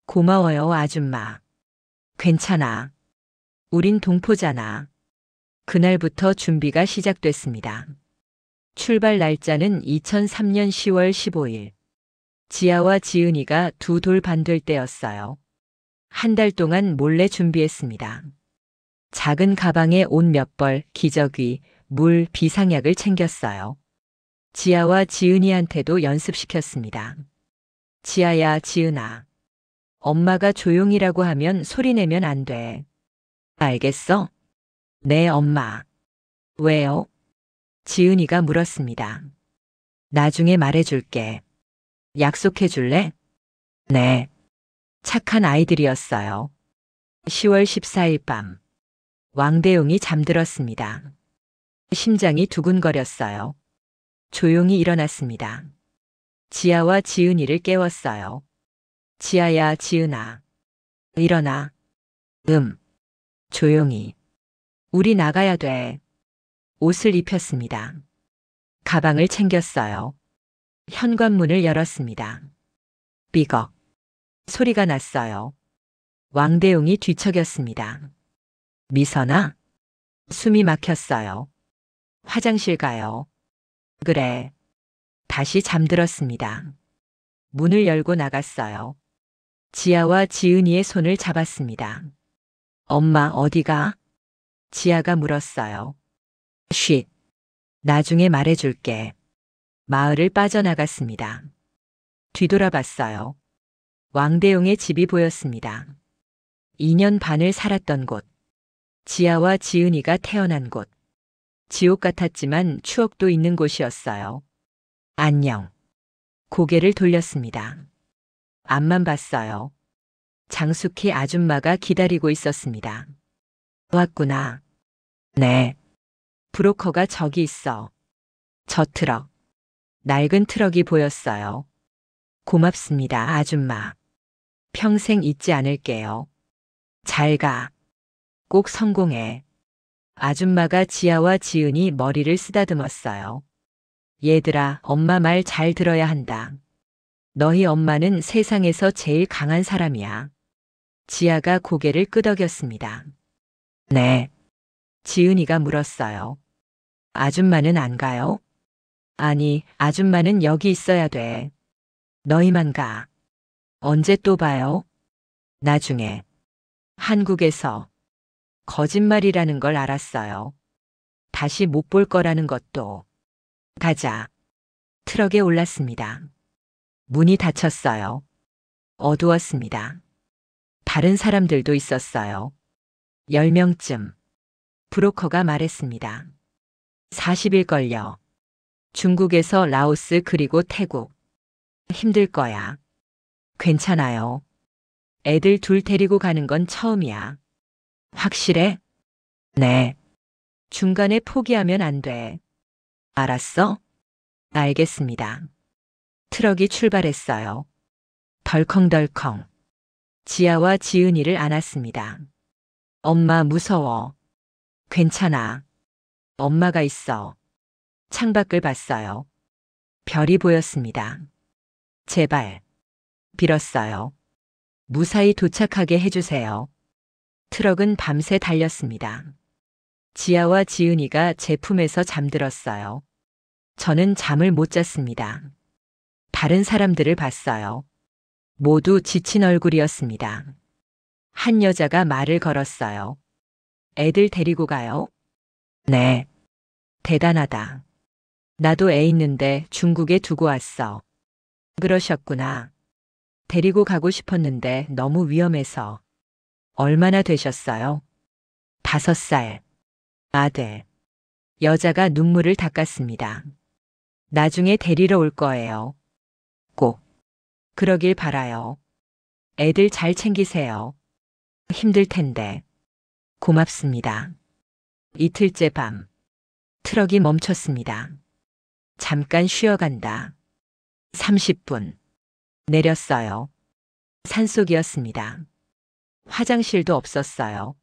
Speaker 2: 고마워요, 아줌마. 괜찮아. 우린 동포잖아. 그날부터 준비가 시작됐습니다. 출발 날짜는 2003년 10월 15일. 지아와 지은이가 두 돌 반 될 때였어요. 한 달 동안 몰래 준비했습니다. 작은 가방에 옷 몇 벌, 기저귀, 물, 비상약을 챙겼어요. 지아와 지은이한테도 연습시켰습니다. 지아야, 지은아. 엄마가 조용히라고 하면 소리 내면 안 돼. 알겠어? 네, 엄마. 왜요? 지은이가 물었습니다. 나중에 말해줄게. 약속해줄래? 네. 착한 아이들이었어요. 10월 14일 밤. 왕대용이 잠들었습니다. 심장이 두근거렸어요. 조용히 일어났습니다. 지아와 지은이를 깨웠어요. 지아야, 지은아. 일어나. 조용히. 우리 나가야 돼. 옷을 입혔습니다. 가방을 챙겼어요. 현관문을 열었습니다. 삐걱. 소리가 났어요. 왕대용이 뒤척였습니다. 미선아? 숨이 막혔어요. 화장실 가요. 그래. 다시 잠들었습니다. 문을 열고 나갔어요. 지아와 지은이의 손을 잡았습니다. 엄마 어디가? 지아가 물었어요. 쉿. 나중에 말해줄게. 마을을 빠져나갔습니다. 뒤돌아봤어요. 왕대용의 집이 보였습니다. 2년 반을 살았던 곳. 지아와 지은이가 태어난 곳. 지옥 같았지만 추억도 있는 곳이었어요. 안녕. 고개를 돌렸습니다. 앞만 봤어요. 장숙희 아줌마가 기다리고 있었습니다. 왔구나. 네. 브로커가 저기 있어. 저 트럭. 낡은 트럭이 보였어요. 고맙습니다, 아줌마. 평생 잊지 않을게요. 잘 가. 꼭 성공해. 아줌마가 지아와 지은이 머리를 쓰다듬었어요. 얘들아, 엄마 말 잘 들어야 한다. 너희 엄마는 세상에서 제일 강한 사람이야. 지아가 고개를 끄덕였습니다. 네. 지은이가 물었어요. 아줌마는 안 가요? 아니, 아줌마는 여기 있어야 돼. 너희만 가. 언제 또 봐요? 나중에. 한국에서. 거짓말이라는 걸 알았어요. 다시 못 볼 거라는 것도. 가자. 트럭에 올랐습니다. 문이 닫혔어요. 어두웠습니다. 다른 사람들도 있었어요. 10명쯤. 브로커가 말했습니다. 40일걸요. 중국에서 라오스 그리고 태국. 힘들 거야. 괜찮아요. 애들 둘 데리고 가는 건 처음이야. 확실해? 네. 중간에 포기하면 안 돼. 알았어? 알겠습니다. 트럭이 출발했어요. 덜컹덜컹. 지아와 지은이를 안았습니다. 엄마 무서워. 괜찮아. 엄마가 있어. 창밖을 봤어요. 별이 보였습니다. 제발. 빌었어요. 무사히 도착하게 해주세요. 트럭은 밤새 달렸습니다. 지아와 지은이가 제 품에서 잠들었어요. 저는 잠을 못 잤습니다. 다른 사람들을 봤어요. 모두 지친 얼굴이었습니다. 한 여자가 말을 걸었어요. 애들 데리고 가요? 네. 대단하다. 나도 애 있는데 중국에 두고 왔어. 그러셨구나. 데리고 가고 싶었는데 너무 위험해서. 얼마나 되셨어요? 5살. 아들. 여자가 눈물을 닦았습니다. 나중에 데리러 올 거예요. 꼭. 그러길 바라요. 애들 잘 챙기세요. 힘들 텐데. 고맙습니다. 이틀째 밤. 트럭이 멈췄습니다. 잠깐 쉬어간다. 30분. 내렸어요. 산속이었습니다. 화장실도 없었어요.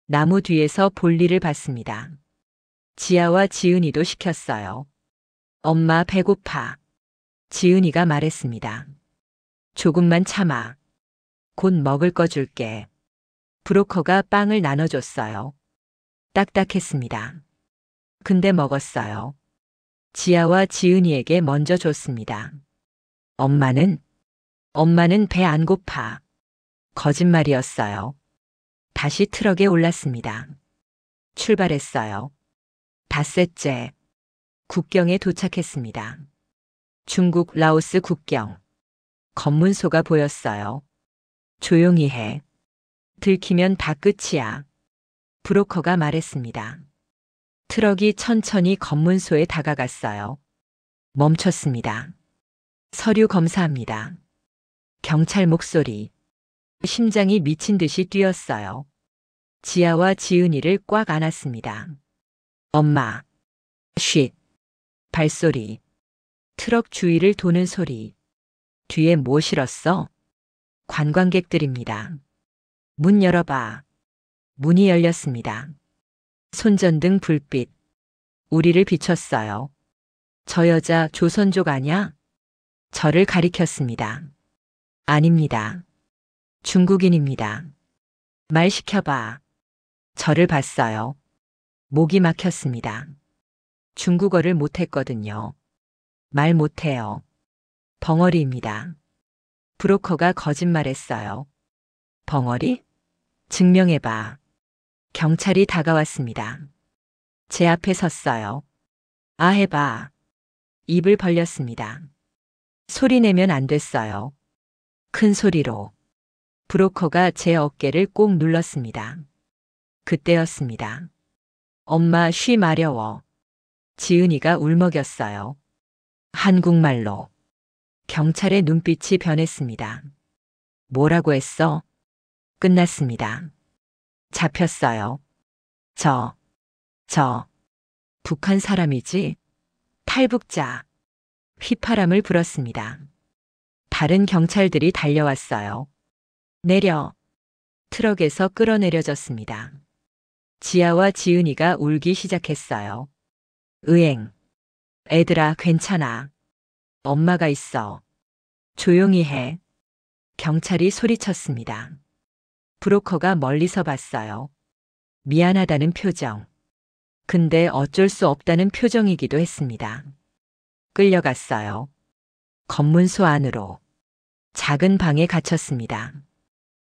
Speaker 2: 나무 뒤에서 볼일을 봤습니다. 지아와 지은이도 시켰어요. 엄마 배고파. 지은이가 말했습니다. 조금만 참아. 곧 먹을 거 줄게. 브로커가 빵을 나눠줬어요. 딱딱했습니다. 근데 먹었어요. 지아와 지은이에게 먼저 줬습니다. 엄마는 배 안 고파. 거짓말이었어요. 다시 트럭에 올랐습니다. 출발했어요. 닷새째. 국경에 도착했습니다. 중국 라오스 국경. 검문소가 보였어요. 조용히 해. 들키면 다 끝이야. 브로커가 말했습니다. 트럭이 천천히 검문소에 다가갔어요. 멈췄습니다. 서류 검사합니다. 경찰 목소리. 심장이 미친 듯이 뛰었어요. 지아와 지은이를 꽉 안았습니다. 엄마. 쉿. 발소리. 트럭 주위를 도는 소리. 뒤에 뭐 실었어? 관광객들입니다. 문 열어봐. 문이 열렸습니다. 손전등 불빛. 우리를 비췄어요. 저 여자 조선족 아냐? 저를 가리켰습니다. 아닙니다. 중국인입니다. 말 시켜봐. 저를 봤어요. 목이 막혔습니다. 중국어를 못했거든요. 말 못해요. 벙어리입니다. 브로커가 거짓말했어요. 벙어리? 증명해봐. 경찰이 다가왔습니다. 제 앞에 섰어요. 아 해봐. 입을 벌렸습니다. 소리 내면 안 됐어요. 큰 소리로. 브로커가 제 어깨를 꼭 눌렀습니다. 그때였습니다. 엄마 쉬 마려워. 지은이가 울먹였어요. 한국말로. 경찰의 눈빛이 변했습니다. 뭐라고 했어? 끝났습니다. 잡혔어요. 저, 북한 사람이지? 탈북자. 휘파람을 불었습니다. 다른 경찰들이 달려왔어요. 내려. 트럭에서 끌어내려졌습니다. 지아와 지은이가 울기 시작했어요. 의행. 애들아, 괜찮아. 엄마가 있어. 조용히 해. 경찰이 소리쳤습니다. 브로커가 멀리서 봤어요. 미안하다는 표정. 근데 어쩔 수 없다는 표정이기도 했습니다. 끌려갔어요. 검문소 안으로. 작은 방에 갇혔습니다.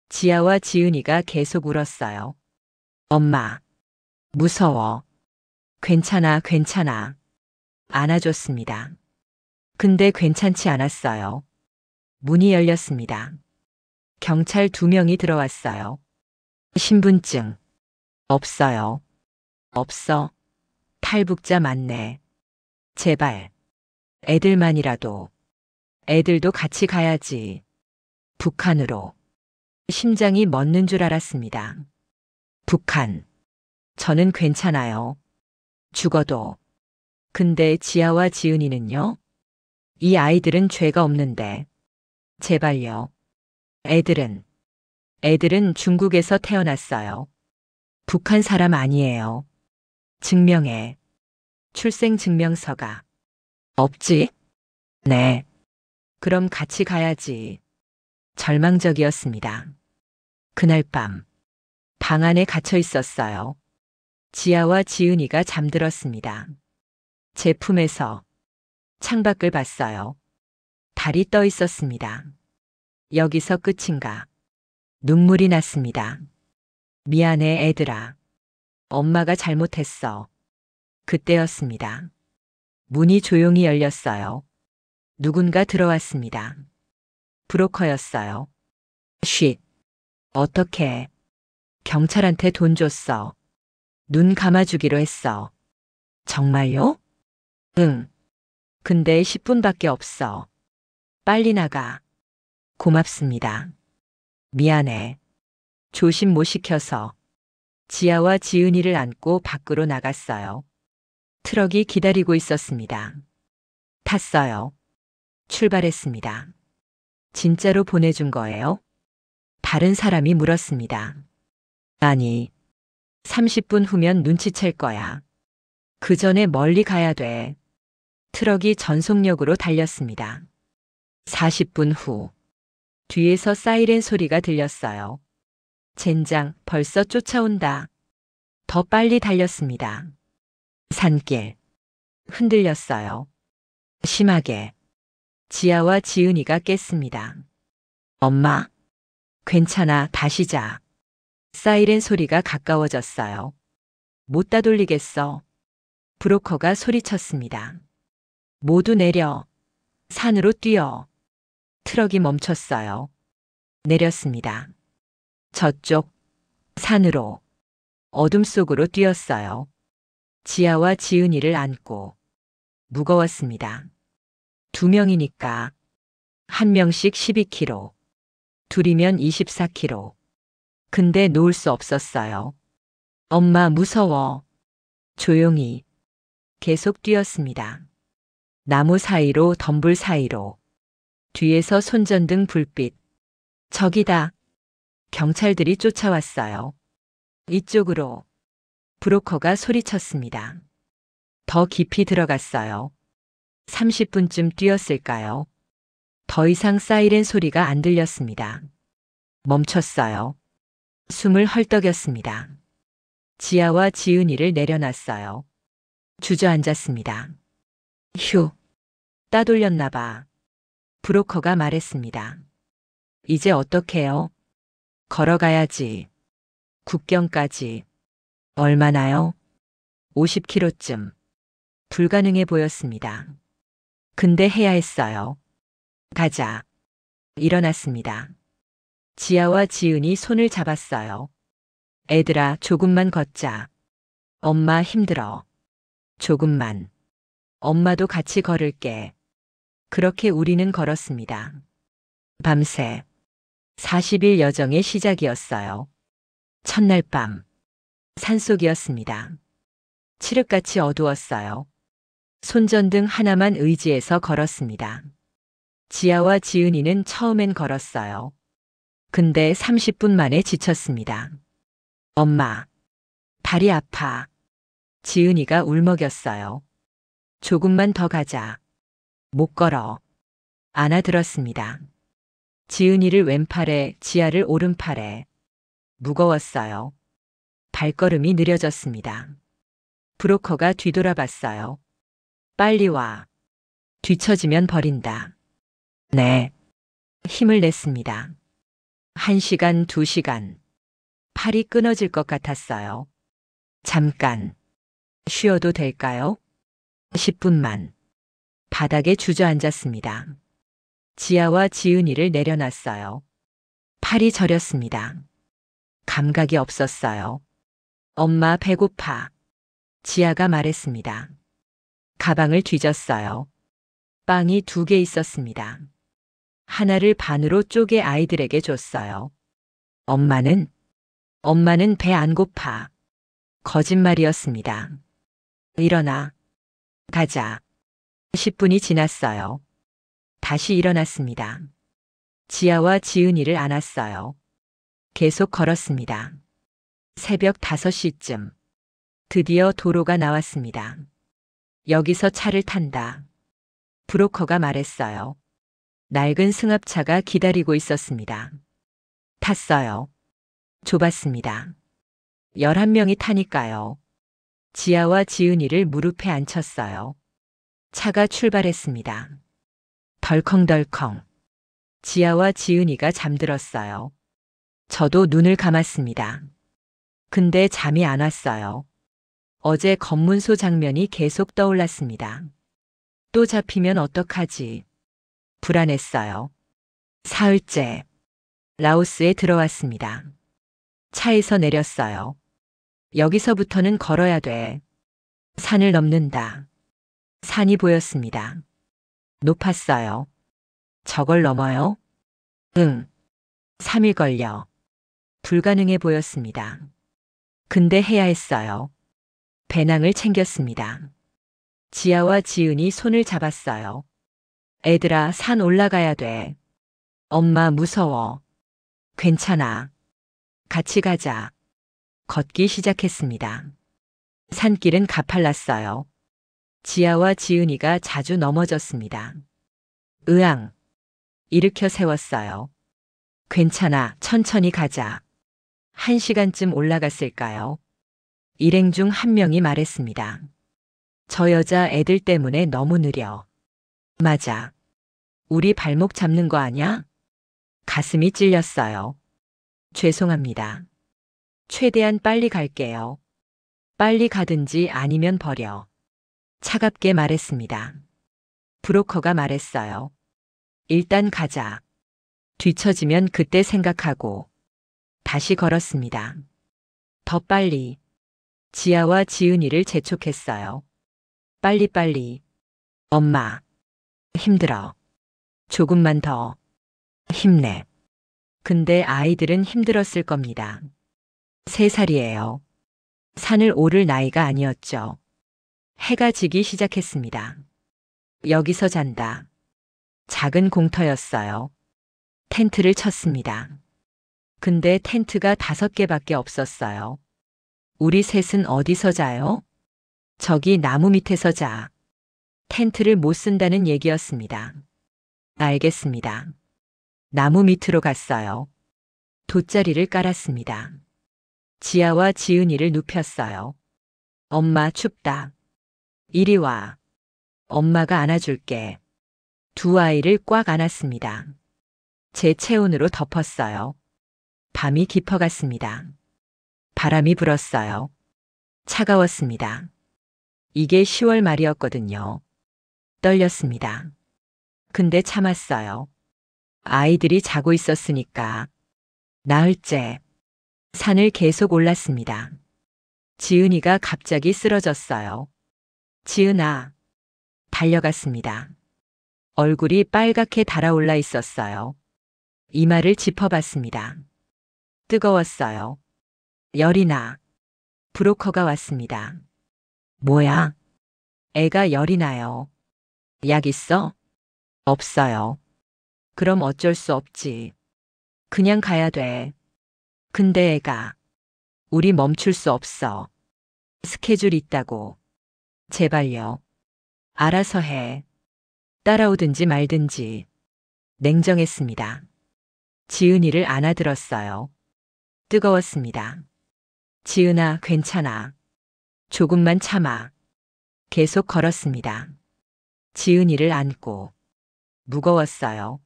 Speaker 2: 지아와 지은이가 계속 울었어요. 엄마. 무서워. 괜찮아, 괜찮아. 안아줬습니다. 근데 괜찮지 않았어요. 문이 열렸습니다. 경찰 2명이 들어왔어요. 신분증. 없어요. 없어. 탈북자 맞네. 제발. 애들만이라도. 애들도 같이 가야지. 북한으로. 심장이 멎는 줄 알았습니다. 북한. 저는 괜찮아요. 죽어도. 근데 지아와 지은이는요? 이 아이들은 죄가 없는데. 제발요. 애들은 중국에서 태어났어요. 북한 사람 아니에요. 증명해. 출생증명서가. 없지? 네. 그럼 같이 가야지. 절망적이었습니다. 그날 밤, 방 안에 갇혀 있었어요. 지아와 지은이가 잠들었습니다. 제 품에서 창밖을 봤어요. 달이 떠 있었습니다. 여기서 끝인가? 눈물이 났습니다. 미안해, 애들아. 엄마가 잘못했어. 그때였습니다. 문이 조용히 열렸어요. 누군가 들어왔습니다. 브로커였어요. 쉿. 어떻게? 경찰한테 돈 줬어. 눈 감아주기로 했어. 정말요? 응. 근데 10분밖에 없어. 빨리 나가. 고맙습니다. 미안해. 조심 못 시켜서. 지아와 지은이를 안고 밖으로 나갔어요. 트럭이 기다리고 있었습니다. 탔어요. 출발했습니다. 진짜로 보내준 거예요? 다른 사람이 물었습니다. 아니, 30분 후면 눈치챌 거야. 그 전에 멀리 가야 돼. 트럭이 전속력으로 달렸습니다. 40분 후, 뒤에서 사이렌 소리가 들렸어요. 젠장, 벌써 쫓아온다. 더 빨리 달렸습니다. 산길. 흔들렸어요. 심하게. 지아와 지은이가 깼습니다. 엄마, 괜찮아, 다시 자. 사이렌 소리가 가까워졌어요. 못 따돌리겠어. 브로커가 소리쳤습니다. 모두 내려. 산으로 뛰어. 트럭이 멈췄어요. 내렸습니다. 저쪽, 산으로. 어둠 속으로 뛰었어요. 지아와 지은이를 안고. 무거웠습니다. 2명이니까. 1명씩 12kg. 둘이면 24kg. 근데 놓을 수 없었어요. 엄마 무서워. 조용히. 계속 뛰었습니다. 나무 사이로 덤불 사이로. 뒤에서 손전등 불빛. 저기다. 경찰들이 쫓아왔어요. 이쪽으로. 브로커가 소리쳤습니다. 더 깊이 들어갔어요. 30분쯤 뛰었을까요? 더 이상 사이렌 소리가 안 들렸습니다. 멈췄어요. 숨을 헐떡였습니다. 지아와 지은이를 내려놨어요. 주저앉았습니다. 휴, 따돌렸나 봐. 브로커가 말했습니다. 이제 어떡해요? 걸어가야지. 국경까지. 얼마나요? 50km쯤. 불가능해 보였습니다. 근데 해야 했어요. 가자. 일어났습니다. 지아와 지은이 손을 잡았어요. 애들아, 조금만 걷자. 엄마 힘들어. 조금만. 엄마도 같이 걸을게. 그렇게 우리는 걸었습니다. 밤새. 40일 여정의 시작이었어요. 첫날 밤. 산속이었습니다. 칠흑같이 어두웠어요. 손전등 하나만 의지해서 걸었습니다. 지아와 지은이는 처음엔 걸었어요. 근데 30분 만에 지쳤습니다. 엄마, 다리 아파. 지은이가 울먹였어요. 조금만 더 가자. 못 걸어. 안아들었습니다. 지은이를 왼팔에, 지아를 오른팔에. 무거웠어요. 발걸음이 느려졌습니다. 브로커가 뒤돌아봤어요. 빨리 와. 뒤처지면 버린다. 네. 힘을 냈습니다. 1시간, 2시간. 팔이 끊어질 것 같았어요. 잠깐. 쉬어도 될까요? 10분만. 바닥에 주저앉았습니다. 지아와 지은이를 내려놨어요. 팔이 저렸습니다. 감각이 없었어요. 엄마 배고파. 지아가 말했습니다. 가방을 뒤졌어요. 빵이 2개 있었습니다. 하나를 반으로 쪼개 아이들에게 줬어요. 엄마는 배 안 고파. 거짓말이었습니다. 일어나. 가자. 10분이 지났어요. 다시 일어났습니다. 지아와 지은이를 안았어요. 계속 걸었습니다. 새벽 5시쯤. 드디어 도로가 나왔습니다. 여기서 차를 탄다. 브로커가 말했어요. 낡은 승합차가 기다리고 있었습니다. 탔어요. 좁았습니다. 11명이 타니까요. 지아와 지은이를 무릎에 앉혔어요. 차가 출발했습니다. 덜컹덜컹. 지아와 지은이가 잠들었어요. 저도 눈을 감았습니다. 근데 잠이 안 왔어요. 어제 검문소 장면이 계속 떠올랐습니다. 또 잡히면 어떡하지? 불안했어요. 사흘째. 라오스에 들어왔습니다. 차에서 내렸어요. 여기서부터는 걸어야 돼. 산을 넘는다. 산이 보였습니다. 높았어요. 저걸 넘어요? 응. 3일 걸려. 불가능해 보였습니다. 근데 해야 했어요. 배낭을 챙겼습니다. 지아와 지은이 손을 잡았어요. 애들아, 산 올라가야 돼. 엄마 무서워. 괜찮아. 같이 가자. 걷기 시작했습니다. 산길은 가팔랐어요. 지아와 지은이가 자주 넘어졌습니다. 으앙. 일으켜 세웠어요. 괜찮아, 천천히 가자. 1시간쯤 올라갔을까요? 일행 중 한 명이 말했습니다. 저 여자 애들 때문에 너무 느려. 맞아. 우리 발목 잡는 거 아냐? 가슴이 찔렸어요. 죄송합니다. 최대한 빨리 갈게요. 빨리 가든지 아니면 버려. 차갑게 말했습니다. 브로커가 말했어요. 일단 가자. 뒤처지면 그때 생각하고. 다시 걸었습니다. 더 빨리. 지아와 지은이를 재촉했어요. 빨리빨리. 엄마. 힘들어. 조금만 더. 힘내. 근데 아이들은 힘들었을 겁니다. 3살이에요. 산을 오를 나이가 아니었죠. 해가 지기 시작했습니다. 여기서 잔다. 작은 공터였어요. 텐트를 쳤습니다. 근데 텐트가 5개밖에 없었어요. 우리 셋은 어디서 자요? 저기 나무 밑에서 자. 텐트를 못 쓴다는 얘기였습니다. 알겠습니다. 나무 밑으로 갔어요. 돗자리를 깔았습니다. 지아와 지은이를 눕혔어요. 엄마 춥다. 이리 와. 엄마가 안아줄게. 두 아이를 꽉 안았습니다. 제 체온으로 덮었어요. 밤이 깊어갔습니다. 바람이 불었어요. 차가웠습니다. 이게 10월 말이었거든요. 떨렸습니다. 근데 참았어요. 아이들이 자고 있었으니까. 나흘째. 산을 계속 올랐습니다. 지은이가 갑자기 쓰러졌어요. 지은아. 달려갔습니다. 얼굴이 빨갛게 달아올라 있었어요. 이마를 짚어봤습니다. 뜨거웠어요. 열이 나. 브로커가 왔습니다. 뭐야? 애가 열이 나요. 약 있어? 없어요. 그럼 어쩔 수 없지. 그냥 가야 돼. 근데 애가. 우리 멈출 수 없어. 스케줄 있다고. 제발요. 알아서 해. 따라오든지 말든지. 냉정했습니다. 지은이를 안아들었어요. 뜨거웠습니다. 지은아, 괜찮아. 조금만 참아. 계속 걸었습니다. 지은이를 안고. 무거웠어요.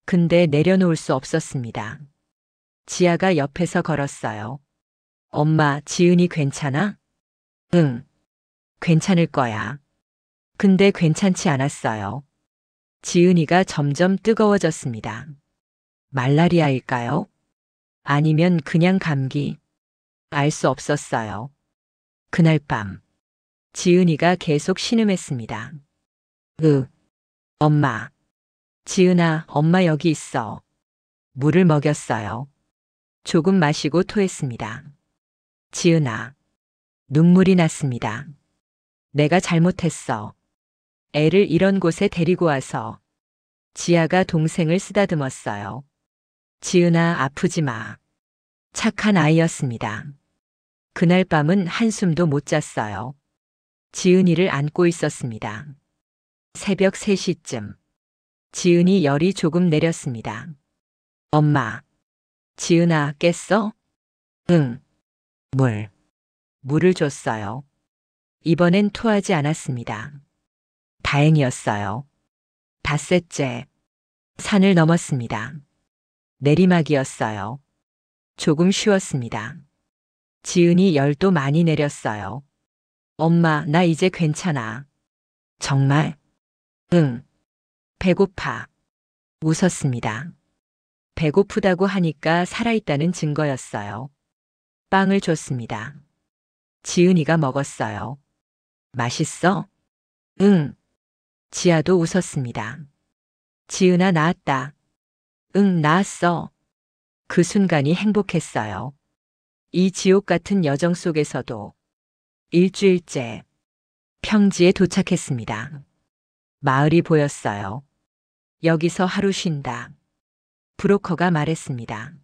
Speaker 2: 근데 내려놓을 수 없었습니다. 지아가 옆에서 걸었어요. 엄마, 지은이 괜찮아? 응. 괜찮을 거야. 근데 괜찮지 않았어요. 지은이가 점점 뜨거워졌습니다. 말라리아일까요? 아니면 그냥 감기? 알 수 없었어요. 그날 밤, 지은이가 계속 신음했습니다. 엄마. 지은아, 엄마 여기 있어. 물을 먹였어요. 조금 마시고 토했습니다. 지은아. 눈물이 났습니다. 내가 잘못했어. 애를 이런 곳에 데리고 와서. 지아가 동생을 쓰다듬었어요. 지은아, 아프지 마. 착한 아이였습니다. 그날 밤은 한숨도 못 잤어요. 지은이를 안고 있었습니다. 새벽 3시쯤. 지은이 열이 조금 내렸습니다. 엄마. 지은아, 깼어? 응. 물을 줬어요. 이번엔 토하지 않았습니다. 다행이었어요. 닷새째. 산을 넘었습니다. 내리막이었어요. 조금 쉬었습니다. 지은이 열도 많이 내렸어요. 엄마, 나 이제 괜찮아. 정말? 응. 배고파. 웃었습니다. 배고프다고 하니까 살아있다는 증거였어요. 빵을 줬습니다. 지은이가 먹었어요. 맛있어? 응. 지아도 웃었습니다. 지은아, 나았다. 응, 나았어. 그 순간이 행복했어요. 이 지옥 같은 여정 속에서도 일주일째 평지에 도착했습니다. 마을이 보였어요. 여기서 하루 쉰다. 브로커가 말했습니다.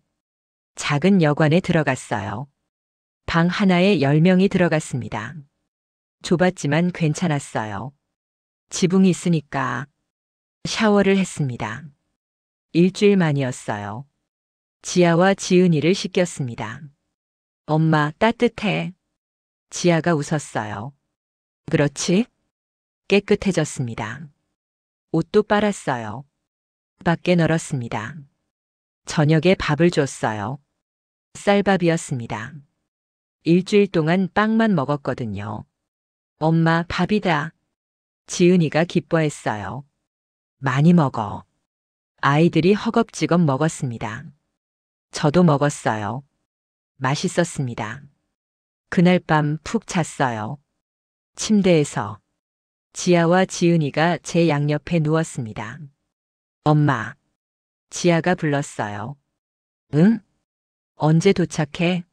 Speaker 2: 작은 여관에 들어갔어요. 방 하나에 10명이 들어갔습니다. 좁았지만 괜찮았어요. 지붕이 있으니까 샤워를 했습니다. 일주일 만이었어요. 지아와 지은이를 씻겼습니다. 엄마, 따뜻해. 지아가 웃었어요. 그렇지? 깨끗해졌습니다. 옷도 빨았어요. 밖에 널었습니다. 저녁에 밥을 줬어요. 쌀밥이었습니다. 일주일 동안 빵만 먹었거든요. 엄마, 밥이다. 지은이가 기뻐했어요. 많이 먹어. 아이들이 허겁지겁 먹었습니다. 저도 먹었어요. 맛있었습니다. 그날 밤 푹 잤어요. 침대에서 지아와 지은이가 제 양옆에 누웠습니다. 엄마, 지아가 불렀어요. 응? 언제 도착해?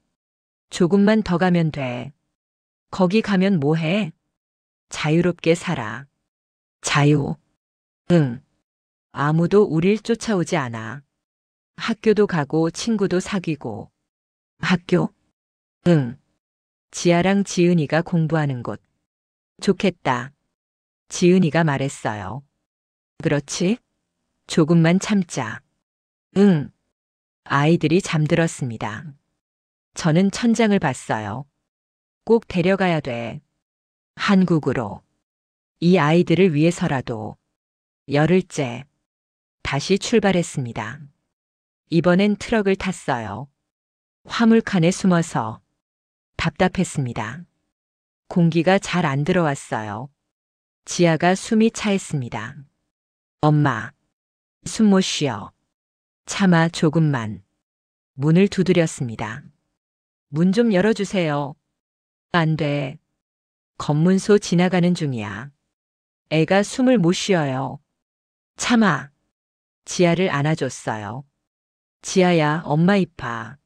Speaker 2: 조금만 더 가면 돼. 거기 가면 뭐해? 자유롭게 살아. 자유. 응. 아무도 우릴 쫓아오지 않아. 학교도 가고 친구도 사귀고. 학교? 응. 지아랑 지은이가 공부하는 곳. 좋겠다. 지은이가 말했어요. 그렇지? 조금만 참자. 응. 아이들이 잠들었습니다. 저는 천장을 봤어요. 꼭 데려가야 돼. 한국으로. 이 아이들을 위해서라도. 열흘째. 다시 출발했습니다. 이번엔 트럭을 탔어요. 화물칸에 숨어서 답답했습니다. 공기가 잘 안 들어왔어요. 지아가 숨이 차했습니다. 엄마, 숨 못 쉬어. 참아 조금만. 문을 두드렸습니다. 문 좀 열어주세요. 안 돼. 검문소 지나가는 중이야. 애가 숨을 못 쉬어요. 참아. 지아를 안아줬어요. 지아야, 엄마 입 봐.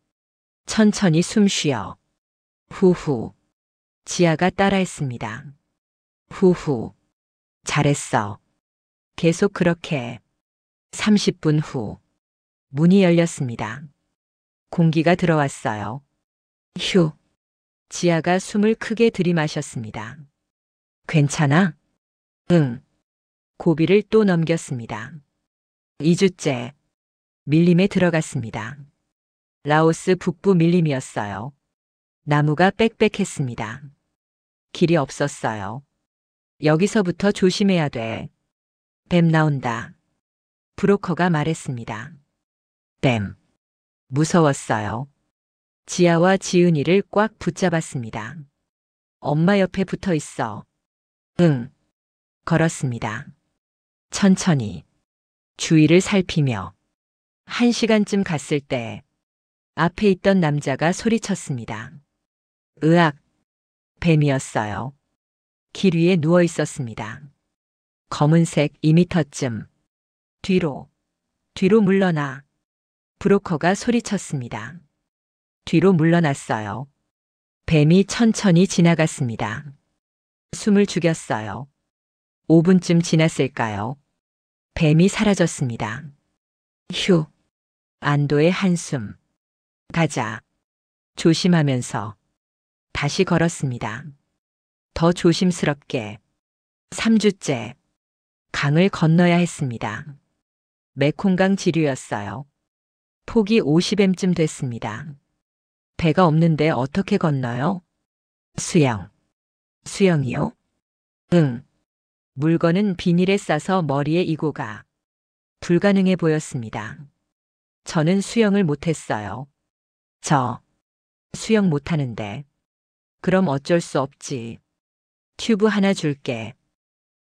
Speaker 2: 천천히 숨 쉬어. 후후. 지아가 따라했습니다. 후후. 잘했어. 계속 그렇게. 30분 후. 문이 열렸습니다. 공기가 들어왔어요. 휴. 지아가 숨을 크게 들이마셨습니다. 괜찮아? 응. 고비를 또 넘겼습니다. 2주째. 밀림에 들어갔습니다. 라오스 북부 밀림이었어요. 나무가 빽빽했습니다. 길이 없었어요. 여기서부터 조심해야 돼. 뱀 나온다. 브로커가 말했습니다. 뱀. 무서웠어요. 지아와 지은이를 꽉 붙잡았습니다. 엄마 옆에 붙어 있어. 응. 걸었습니다. 천천히. 주위를 살피며. 1시간쯤 갔을 때 앞에 있던 남자가 소리쳤습니다. 으악. 뱀이었어요. 길 위에 누워 있었습니다. 검은색 2미터쯤. 뒤로 물러나. 브로커가 소리쳤습니다. 뒤로 물러났어요. 뱀이 천천히 지나갔습니다. 숨을 죽였어요. 5분쯤 지났을까요? 뱀이 사라졌습니다. 휴. 안도의 한숨. 가자. 조심하면서. 다시 걸었습니다. 더 조심스럽게. 3주째. 강을 건너야 했습니다. 메콩강 지류였어요. 폭이 50m쯤 됐습니다. 배가 없는데 어떻게 건너요? 수영. 수영이요? 응. 물건은 비닐에 싸서 머리에 이고 가. 불가능해 보였습니다. 저는 수영을 못했어요. 수영 못하는데. 그럼 어쩔 수 없지. 튜브 하나 줄게.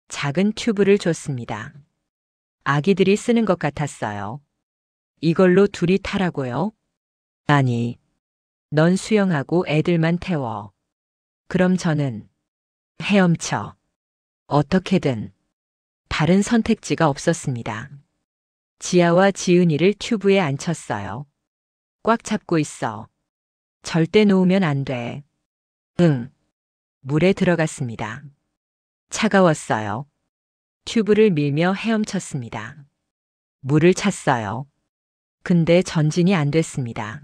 Speaker 2: 작은 튜브를 줬습니다. 아기들이 쓰는 것 같았어요. 이걸로 둘이 타라고요? 아니. 넌 수영하고 애들만 태워. 그럼 저는 헤엄쳐. 어떻게든. 다른 선택지가 없었습니다. 지아와 지은이를 튜브에 앉혔어요. 꽉 잡고 있어. 절대 놓으면 안 돼. 응. 물에 들어갔습니다. 차가웠어요. 튜브를 밀며 헤엄쳤습니다. 물을 찼어요. 근데 전진이 안 됐습니다.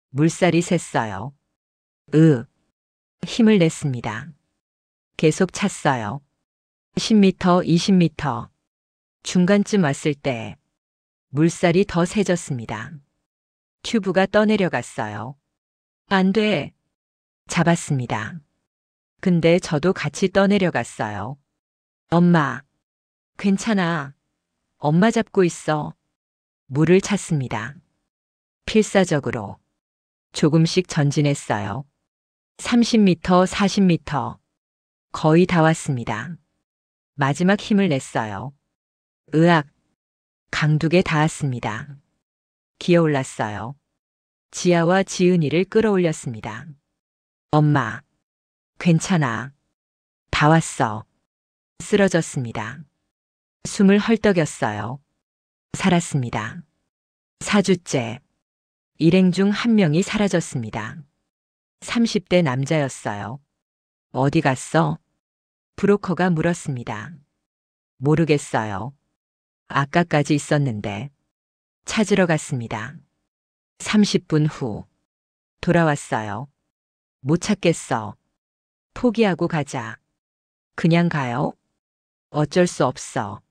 Speaker 2: 물살이 샜어요. 힘을 냈습니다. 계속 찼어요. 10m, 20m. 중간쯤 왔을 때 물살이 더 세졌습니다. 튜브가 떠내려갔어요. 안 돼. 잡았습니다. 근데 저도 같이 떠내려갔어요. 엄마, 괜찮아. 엄마 잡고 있어. 물을 찼습니다. 필사적으로 조금씩 전진했어요. 30m, 40m. 거의 다 왔습니다. 마지막 힘을 냈어요. 으악! 강둑에 닿았습니다. 기어올랐어요. 지아와 지은이를 끌어올렸습니다. 엄마, 괜찮아. 다 왔어. 쓰러졌습니다. 숨을 헐떡였어요. 살았습니다. 4주째. 일행 중 한 명이 사라졌습니다. 30대 남자였어요. 어디 갔어? 브로커가 물었습니다. 모르겠어요. 아까까지 있었는데. 찾으러 갔습니다. 30분 후. 돌아왔어요. 못 찾겠어. 포기하고 가자. 그냥 가요? 어쩔 수 없어.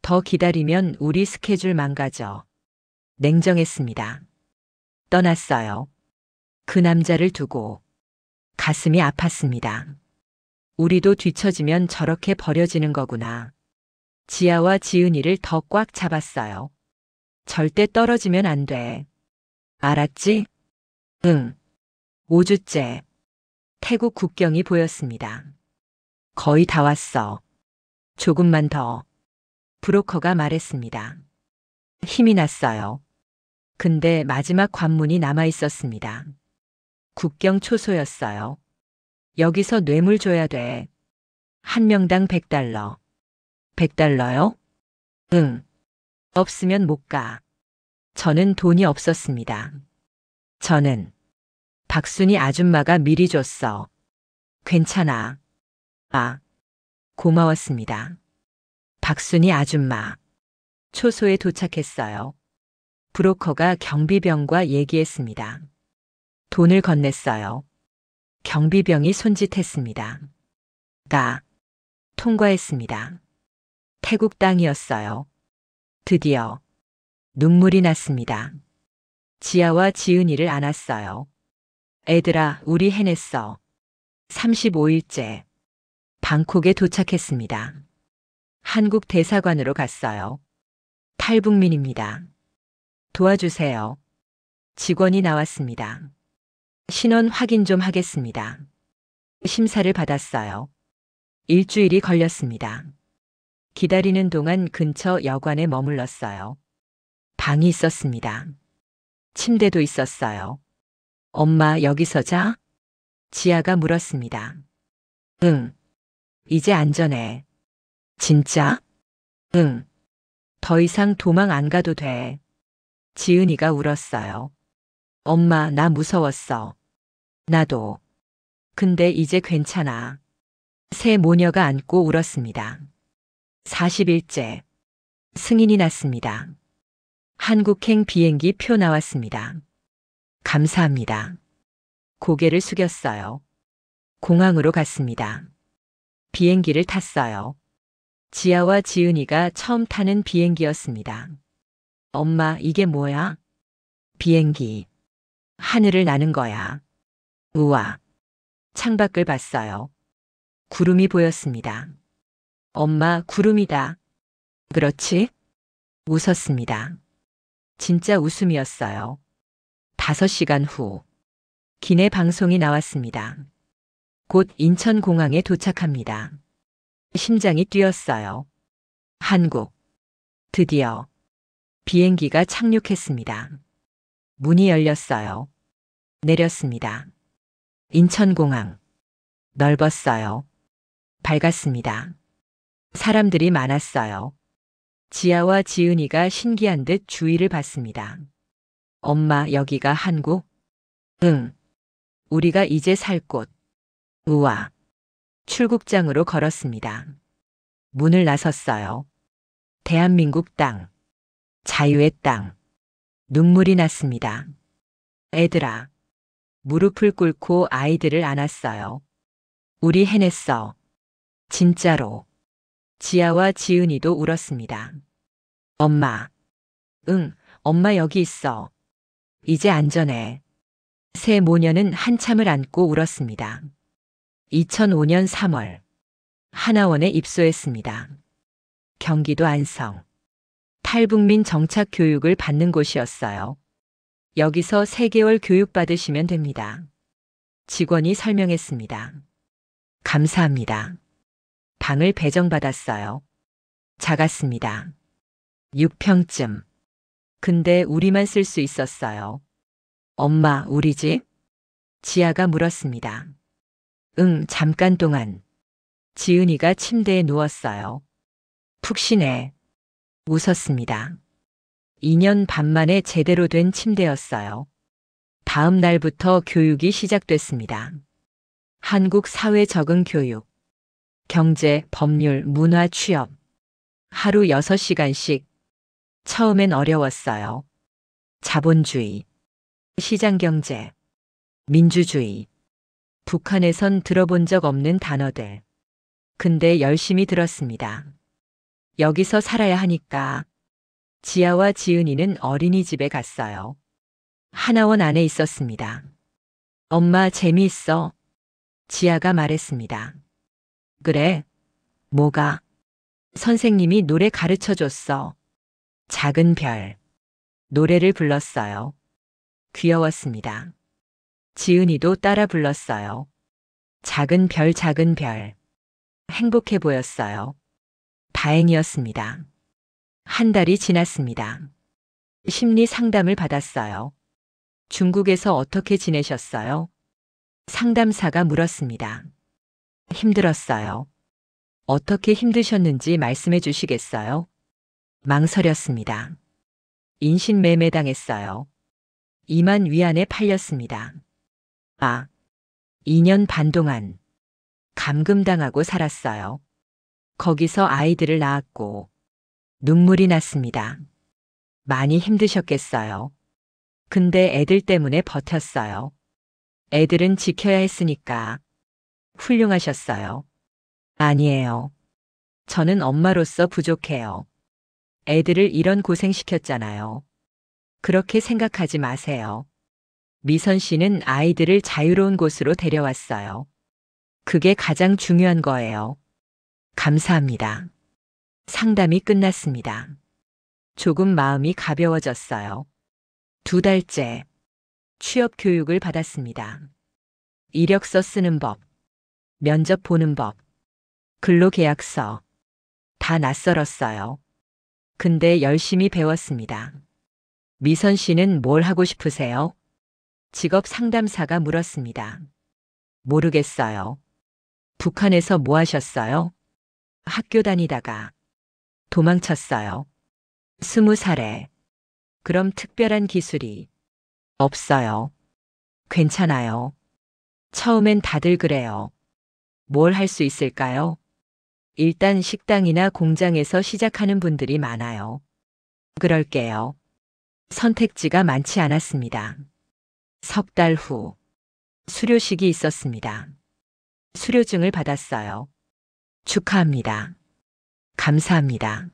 Speaker 2: 더 기다리면 우리 스케줄 망가져. 냉정했습니다. 떠났어요. 그 남자를 두고 가슴이 아팠습니다. 우리도 뒤처지면 저렇게 버려지는 거구나. 지아와 지은이를 더 꽉 잡았어요. 절대 떨어지면 안 돼. 알았지? 응. 5주째. 태국 국경이 보였습니다. 거의 다 왔어. 조금만 더. 브로커가 말했습니다. 힘이 났어요. 근데 마지막 관문이 남아 있었습니다. 국경 초소였어요. 여기서 뇌물 줘야 돼. 한 명당 $100. $100요? 응. 없으면 못 가. 저는 돈이 없었습니다. 저는 박순이 아줌마가 미리 줬어. 괜찮아. 아, 고마웠습니다. 박순이 아줌마. 초소에 도착했어요. 브로커가 경비병과 얘기했습니다. 돈을 건넸어요. 경비병이 손짓했습니다. 통과했습니다. 태국 땅이었어요. 드디어 눈물이 났습니다. 지아와 지은이를 안았어요. 애들아, 우리 해냈어. 35일째. 방콕에 도착했습니다. 한국 대사관으로 갔어요. 탈북민입니다. 도와주세요. 직원이 나왔습니다. 신원 확인 좀 하겠습니다. 심사를 받았어요. 일주일이 걸렸습니다. 기다리는 동안 근처 여관에 머물렀어요. 방이 있었습니다. 침대도 있었어요. 엄마 여기서 자? 지아가 물었습니다. 응. 이제 안전해. 진짜? 응. 더 이상 도망 안 가도 돼. 지은이가 울었어요. 엄마, 나 무서웠어. 나도. 근데 이제 괜찮아. 새 모녀가 안고 울었습니다. 40일째. 승인이 났습니다. 한국행 비행기 표 나왔습니다. 감사합니다. 고개를 숙였어요. 공항으로 갔습니다. 비행기를 탔어요. 지아와 지은이가 처음 타는 비행기였습니다. 엄마, 이게 뭐야? 비행기. 하늘을 나는 거야. 우와. 창밖을 봤어요. 구름이 보였습니다. 엄마, 구름이다. 그렇지? 웃었습니다. 진짜 웃음이었어요. 5시간 후. 기내 방송이 나왔습니다. 곧 인천공항에 도착합니다. 심장이 뛰었어요. 한국. 드디어. 비행기가 착륙했습니다. 문이 열렸어요. 내렸습니다. 인천공항. 넓었어요. 밝았습니다. 사람들이 많았어요. 지아와 지은이가 신기한 듯 주위를 봤습니다. 엄마, 여기가 한국? 응. 우리가 이제 살 곳. 우와. 출국장으로 걸었습니다. 문을 나섰어요. 대한민국 땅. 자유의 땅. 눈물이 났습니다. 애들아. 무릎을 꿇고 아이들을 안았어요. 우리 해냈어. 진짜로. 지아와 지은이도 울었습니다. 엄마. 응, 엄마 여기 있어. 이제 안전해. 새 모녀는 한참을 안고 울었습니다. 2005년 3월. 하나원에 입소했습니다. 경기도 안성. 탈북민 정착 교육을 받는 곳이었어요. 여기서 3개월 교육받으시면 됩니다. 직원이 설명했습니다. 감사합니다. 방을 배정받았어요. 작았습니다. 6평쯤. 근데 우리만 쓸 수 있었어요. 엄마, 우리 집? 지아가 물었습니다. 응, 잠깐 동안. 지은이가 침대에 누웠어요. 푹 쉬네. 웃었습니다. 2년 반 만에 제대로 된 침대였어요. 다음 날부터 교육이 시작됐습니다. 한국 사회 적응 교육. 경제, 법률, 문화, 취업. 하루 6시간씩. 처음엔 어려웠어요. 자본주의, 시장경제, 민주주의. 북한에선 들어본 적 없는 단어들. 근데 열심히 들었습니다. 여기서 살아야 하니까. 지아와 지은이는 어린이집에 갔어요. 하나원 안에 있었습니다. 엄마 재미있어. 지아가 말했습니다. 그래? 뭐가? 선생님이 노래 가르쳐 줬어. 작은 별. 노래를 불렀어요. 귀여웠습니다. 지은이도 따라 불렀어요. 작은 별, 작은 별. 행복해 보였어요. 다행이었습니다. 한 달이 지났습니다. 심리 상담을 받았어요. 중국에서 어떻게 지내셨어요? 상담사가 물었습니다. 힘들었어요. 어떻게 힘드셨는지 말씀해 주시겠어요? 망설였습니다. 인신매매 당했어요. 2만 위안에 팔렸습니다. 2년 반 동안 감금당하고 살았어요. 거기서 아이들을 낳았고 눈물이 났습니다. 많이 힘드셨겠어요. 근데 애들 때문에 버텼어요. 애들은 지켜야 했으니까. 훌륭하셨어요. 아니에요. 저는 엄마로서 부족해요. 애들을 이런 고생시켰잖아요. 그렇게 생각하지 마세요. 미선 씨는 아이들을 자유로운 곳으로 데려왔어요. 그게 가장 중요한 거예요. 감사합니다. 상담이 끝났습니다. 조금 마음이 가벼워졌어요. 2달째 취업 교육을 받았습니다. 이력서 쓰는 법, 면접 보는 법, 근로계약서. 다 낯설었어요. 근데 열심히 배웠습니다. 미선 씨는 뭘 하고 싶으세요? 직업 상담사가 물었습니다. 모르겠어요. 북한에서 뭐 하셨어요? 학교 다니다가 도망쳤어요. 20살에. 그럼 특별한 기술이 없어요. 괜찮아요. 처음엔 다들 그래요. 뭘 할 수 있을까요? 일단 식당이나 공장에서 시작하는 분들이 많아요. 그럴게요. 선택지가 많지 않았습니다. 3달 후 수료식이 있었습니다. 수료증을 받았어요. 축하합니다. 감사합니다.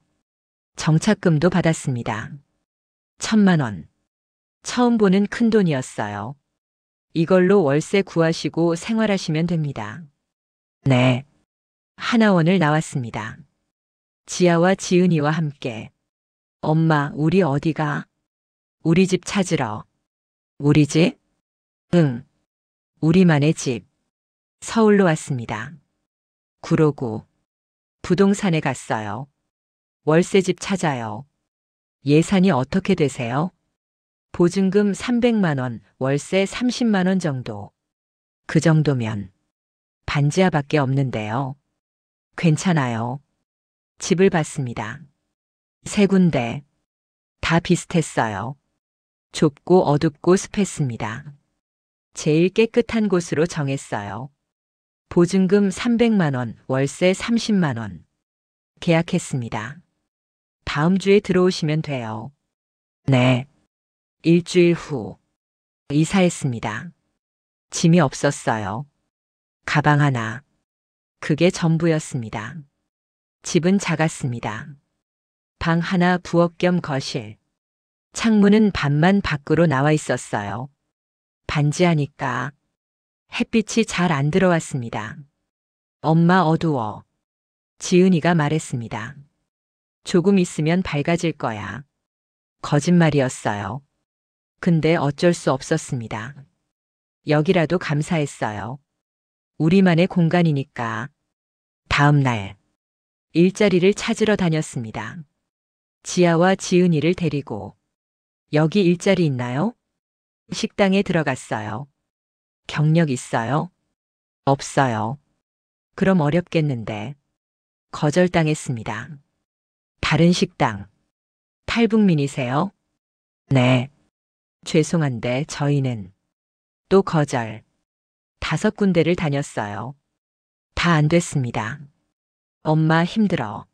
Speaker 2: 정착금도 받았습니다. 1,000만 원. 처음 보는 큰 돈이었어요. 이걸로 월세 구하시고 생활하시면 됩니다. 네. 하나원을 나왔습니다. 지아와 지은이와 함께. 엄마, 우리 어디가? 우리 집 찾으러. 우리 집? 응. 우리만의 집. 서울로 왔습니다. 구로구. 부동산에 갔어요. 월세집 찾아요. 예산이 어떻게 되세요? 보증금 300만 원, 월세 30만 원 정도. 그 정도면 반지하밖에 없는데요. 괜찮아요. 집을 봤습니다. 3군데. 다 비슷했어요. 좁고 어둡고 습했습니다. 제일 깨끗한 곳으로 정했어요. 보증금 300만 원, 월세 30만 원. 계약했습니다. 다음 주에 들어오시면 돼요. 네. 일주일 후 이사했습니다. 짐이 없었어요. 가방 하나. 그게 전부였습니다. 집은 작았습니다. 방 하나, 부엌 겸 거실. 창문은 반만 밖으로 나와 있었어요. 반지하니까 햇빛이 잘 안 들어왔습니다. 엄마 어두워. 지은이가 말했습니다. 조금 있으면 밝아질 거야. 거짓말이었어요. 근데 어쩔 수 없었습니다. 여기라도 감사했어요. 우리만의 공간이니까. 다음 날 일자리를 찾으러 다녔습니다. 지아와 지은이를 데리고. 여기 일자리 있나요? 식당에 들어갔어요. 경력 있어요? 없어요. 그럼 어렵겠는데. 거절당했습니다. 다른 식당. 탈북민이세요? 네. 죄송한데 저희는. 또 거절. 5군데를 다녔어요. 다 안 됐습니다. 엄마 힘들어.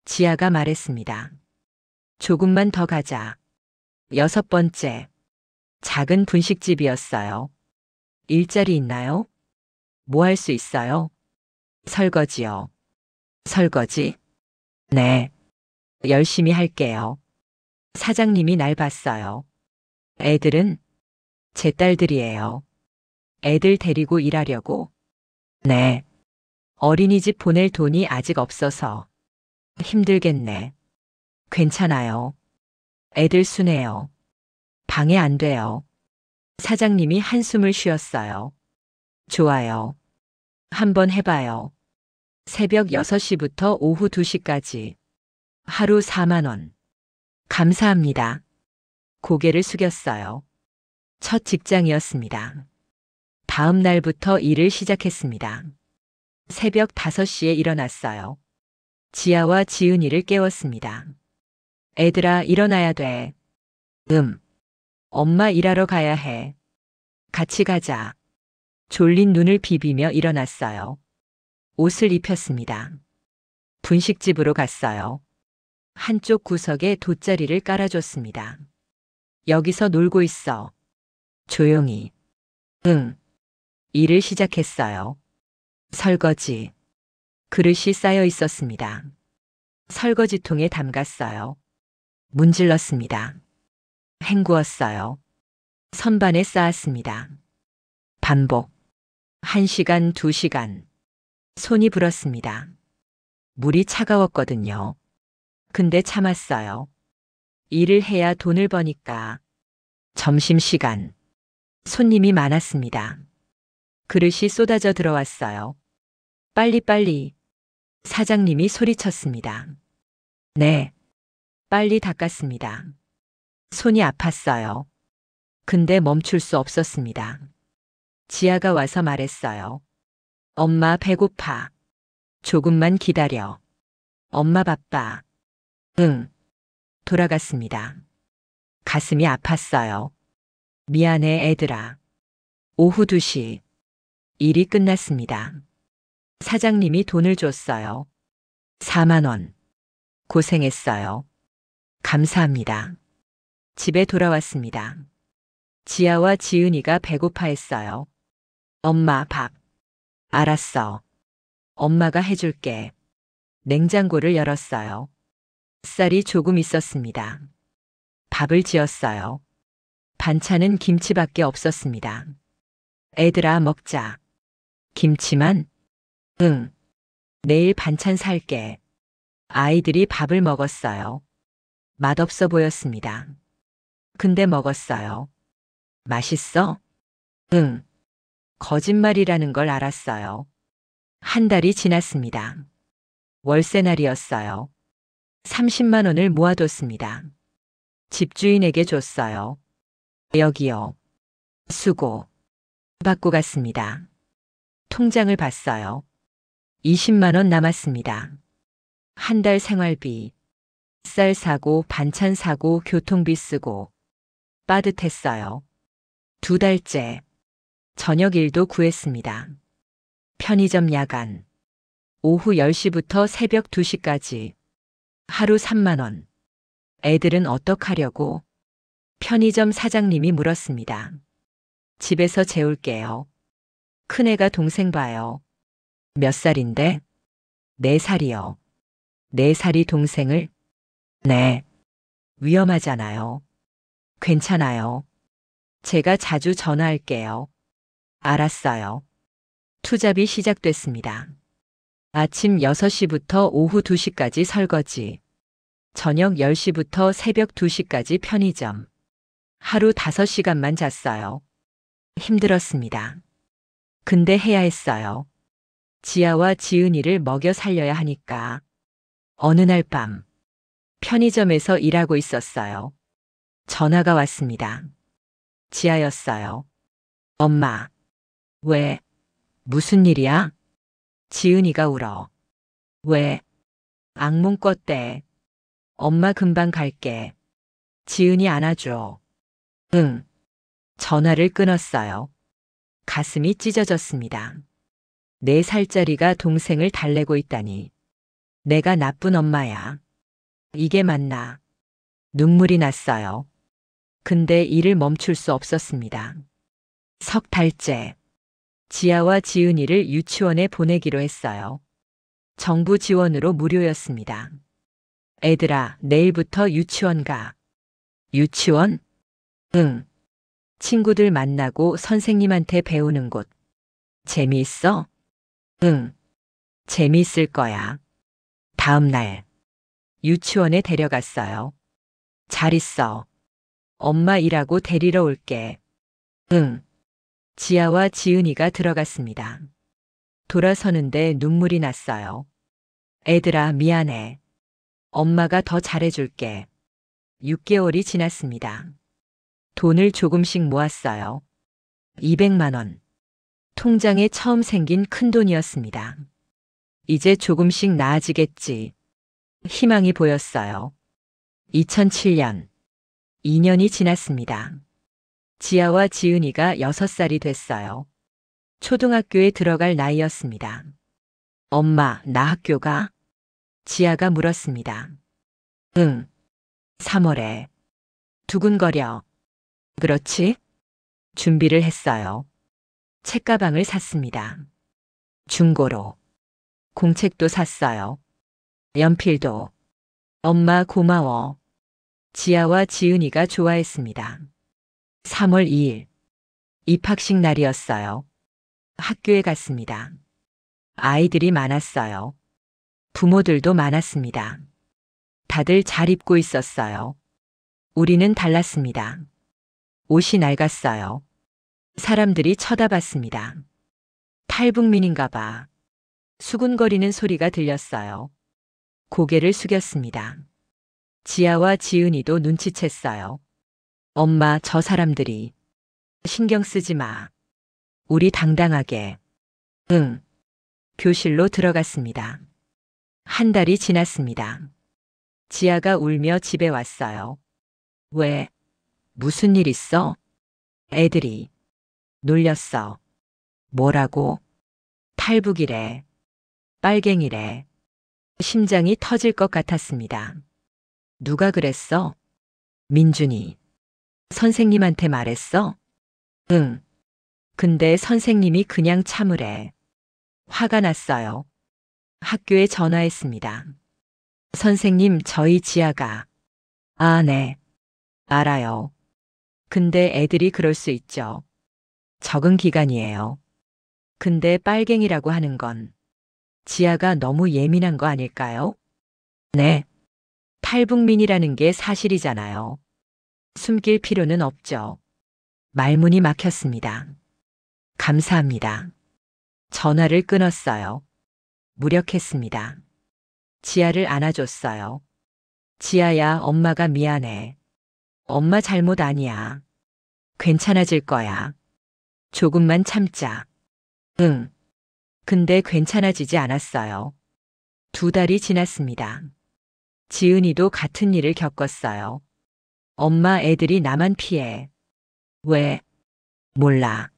Speaker 2: 지아가 말했습니다. 조금만 더 가자. 6번째. 작은 분식집이었어요. 일자리 있나요? 뭐 할 수 있어요? 설거지요. 설거지? 네. 열심히 할게요. 사장님이 날 봤어요. 애들은? 제 딸들이에요. 애들 데리고 일하려고? 네. 어린이집 보낼 돈이 아직 없어서. 힘들겠네. 괜찮아요. 애들 순해요. 방해 안 돼요. 사장님이 한숨을 쉬었어요. 좋아요. 한번 해봐요. 새벽 6시부터 오후 2시까지. 하루 4만 원. 감사합니다. 고개를 숙였어요. 첫 직장이었습니다. 다음 날부터 일을 시작했습니다. 새벽 5시에 일어났어요. 지아와 지은이를 깨웠습니다. 애들아, 일어나야 돼. 엄마 일하러 가야 해. 같이 가자. 졸린 눈을 비비며 일어났어요. 옷을 입혔습니다. 분식집으로 갔어요. 한쪽 구석에 돗자리를 깔아줬습니다. 여기서 놀고 있어. 조용히. 일을 시작했어요. 설거지. 그릇이 쌓여 있었습니다. 설거지통에 담갔어요. 문질렀습니다. 헹구었어요. 선반에 쌓았습니다. 반복. 1시간, 2시간. 손이 불었습니다. 물이 차가웠거든요. 근데 참았어요. 일을 해야 돈을 버니까. 점심시간. 손님이 많았습니다. 그릇이 쏟아져 들어왔어요. 빨리빨리. 사장님이 소리쳤습니다. 네. 빨리 닦았습니다. 손이 아팠어요. 근데 멈출 수 없었습니다. 지아가 와서 말했어요. 엄마 배고파. 조금만 기다려. 엄마 바빠. 돌아갔습니다. 가슴이 아팠어요. 미안해 애들아. 오후 2시. 일이 끝났습니다. 사장님이 돈을 줬어요. 4만 원. 고생했어요. 감사합니다. 집에 돌아왔습니다. 지아와 지은이가 배고파했어요. 엄마 밥. 알았어. 엄마가 해줄게. 냉장고를 열었어요. 쌀이 조금 있었습니다. 밥을 지었어요. 반찬은 김치밖에 없었습니다. 애들아 먹자. 김치만? 응. 내일 반찬 살게. 아이들이 밥을 먹었어요. 맛없어 보였습니다. 근데 먹었어요. 맛있어? 응. 거짓말이라는 걸 알았어요. 한 달이 지났습니다. 월세 날이었어요. 30만 원을 모아뒀습니다. 집주인에게 줬어요. 여기요. 수고. 받고 갔습니다. 통장을 봤어요. 20만 원 남았습니다. 한 달 생활비. 쌀 사고, 반찬 사고, 교통비 쓰고. 빠듯했어요. 2달째. 저녁 일도 구했습니다. 편의점 야간. 오후 10시부터 새벽 2시까지. 하루 3만 원. 애들은 어떡하려고? 편의점 사장님이 물었습니다. 집에서 재울게요. 큰애가 동생 봐요. 몇 살인데? 4살이요. 4살이 동생을? 네. 위험하잖아요. 괜찮아요. 제가 자주 전화할게요. 알았어요. 투잡이 시작됐습니다. 아침 6시부터 오후 2시까지 설거지. 저녁 10시부터 새벽 2시까지 편의점. 하루 5시간만 잤어요. 힘들었습니다. 근데 해야 했어요. 지아와 지은이를 먹여 살려야 하니까. 어느 날 밤, 편의점에서 일하고 있었어요. 전화가 왔습니다. 지아였어요. 엄마. 왜? 무슨 일이야? 지은이가 울어. 왜? 악몽 꿨대. 엄마 금방 갈게. 지은이 안아줘. 응. 전화를 끊었어요. 가슴이 찢어졌습니다. 4살짜리가 동생을 달래고 있다니. 내가 나쁜 엄마야. 이게 맞나? 눈물이 났어요. 근데 일을 멈출 수 없었습니다. 석 달째. 지아와 지은이를 유치원에 보내기로 했어요. 정부 지원으로 무료였습니다. 애들아, 내일부터 유치원 가. 유치원? 응. 친구들 만나고 선생님한테 배우는 곳. 재미있어? 응. 재미있을 거야. 다음 날. 유치원에 데려갔어요. 잘 있어. 엄마 일하고 데리러 올게. 응. 지아와 지은이가 들어갔습니다. 돌아서는데 눈물이 났어요. 애들아, 미안해. 엄마가 더 잘해줄게. 6개월이 지났습니다. 돈을 조금씩 모았어요. 200만 원. 통장에 처음 생긴 큰 돈이었습니다. 이제 조금씩 나아지겠지. 희망이 보였어요. 2007년. 2년이 지났습니다. 지아와 지은이가 6살이 됐어요. 초등학교에 들어갈 나이였습니다. 엄마, 나 학교 가? 지아가 물었습니다. 응. 3월에. 두근거려. 그렇지? 준비를 했어요. 책가방을 샀습니다. 중고로. 공책도 샀어요. 연필도. 엄마 고마워. 지아와 지은이가 좋아했습니다. 3월 2일. 입학식 날이었어요. 학교에 갔습니다. 아이들이 많았어요. 부모들도 많았습니다. 다들 잘 입고 있었어요. 우리는 달랐습니다. 옷이 낡았어요. 사람들이 쳐다봤습니다. 탈북민인가 봐. 수군거리는 소리가 들렸어요. 고개를 숙였습니다. 지아와 지은이도 눈치챘어요. 엄마, 저 사람들이. 신경 쓰지 마. 우리 당당하게. 응. 교실로 들어갔습니다. 한 달이 지났습니다. 지아가 울며 집에 왔어요. 왜? 무슨 일 있어? 애들이. 놀렸어. 뭐라고? 탈북이래. 빨갱이래. 심장이 터질 것 같았습니다. 누가 그랬어? 민준이. 선생님한테 말했어? 응. 근데 선생님이 그냥 참으래. 화가 났어요. 학교에 전화했습니다. 선생님, 저희 지아가. 아, 네. 알아요. 근데 애들이 그럴 수 있죠. 적응 기간이에요. 근데 빨갱이라고 하는 건 지아가 너무 예민한 거 아닐까요? 네. 탈북민이라는 게 사실이잖아요. 숨길 필요는 없죠. 말문이 막혔습니다. 감사합니다. 전화를 끊었어요. 무력했습니다. 지아를 안아줬어요. 지아야, 엄마가 미안해. 엄마 잘못 아니야. 괜찮아질 거야. 조금만 참자. 응. 근데 괜찮아지지 않았어요. 2달이 지났습니다. 지은이도 같은 일을 겪었어요. 엄마, 애들이 나만 피해. 왜? 몰라.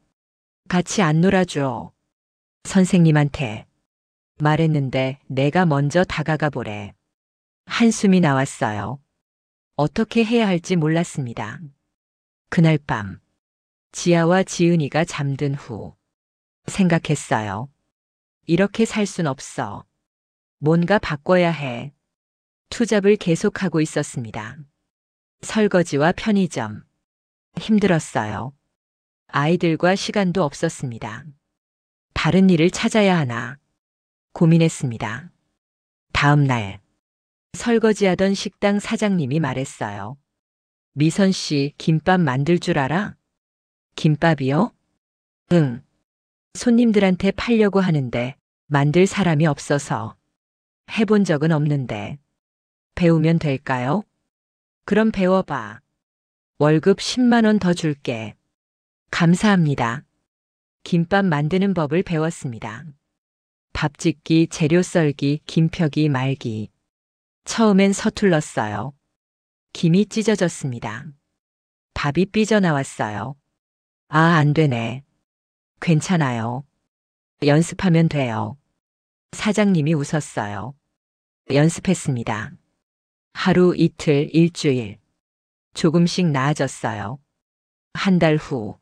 Speaker 2: 같이 안 놀아줘. 선생님한테 말했는데 내가 먼저 다가가 보래. 한숨이 나왔어요. 어떻게 해야 할지 몰랐습니다. 그날 밤, 지아와 지은이가 잠든 후 생각했어요. 이렇게 살 순 없어. 뭔가 바꿔야 해. 투잡을 계속하고 있었습니다. 설거지와 편의점. 힘들었어요. 아이들과 시간도 없었습니다. 다른 일을 찾아야 하나 고민했습니다. 다음 날, 설거지하던 식당 사장님이 말했어요. 미선 씨, 김밥 만들 줄 알아? 김밥이요? 응. 손님들한테 팔려고 하는데 만들 사람이 없어서 해본 적은 없는데 배우면 될까요? 그럼 배워봐. 월급 10만 원 더 줄게. 감사합니다. 김밥 만드는 법을 배웠습니다. 밥 짓기, 재료 썰기, 김 펴기, 말기. 처음엔 서툴렀어요. 김이 찢어졌습니다. 밥이 삐져나왔어요. 아, 안 되네. 괜찮아요. 연습하면 돼요. 사장님이 웃었어요. 연습했습니다. 하루, 이틀, 일주일. 조금씩 나아졌어요. 한 달 후,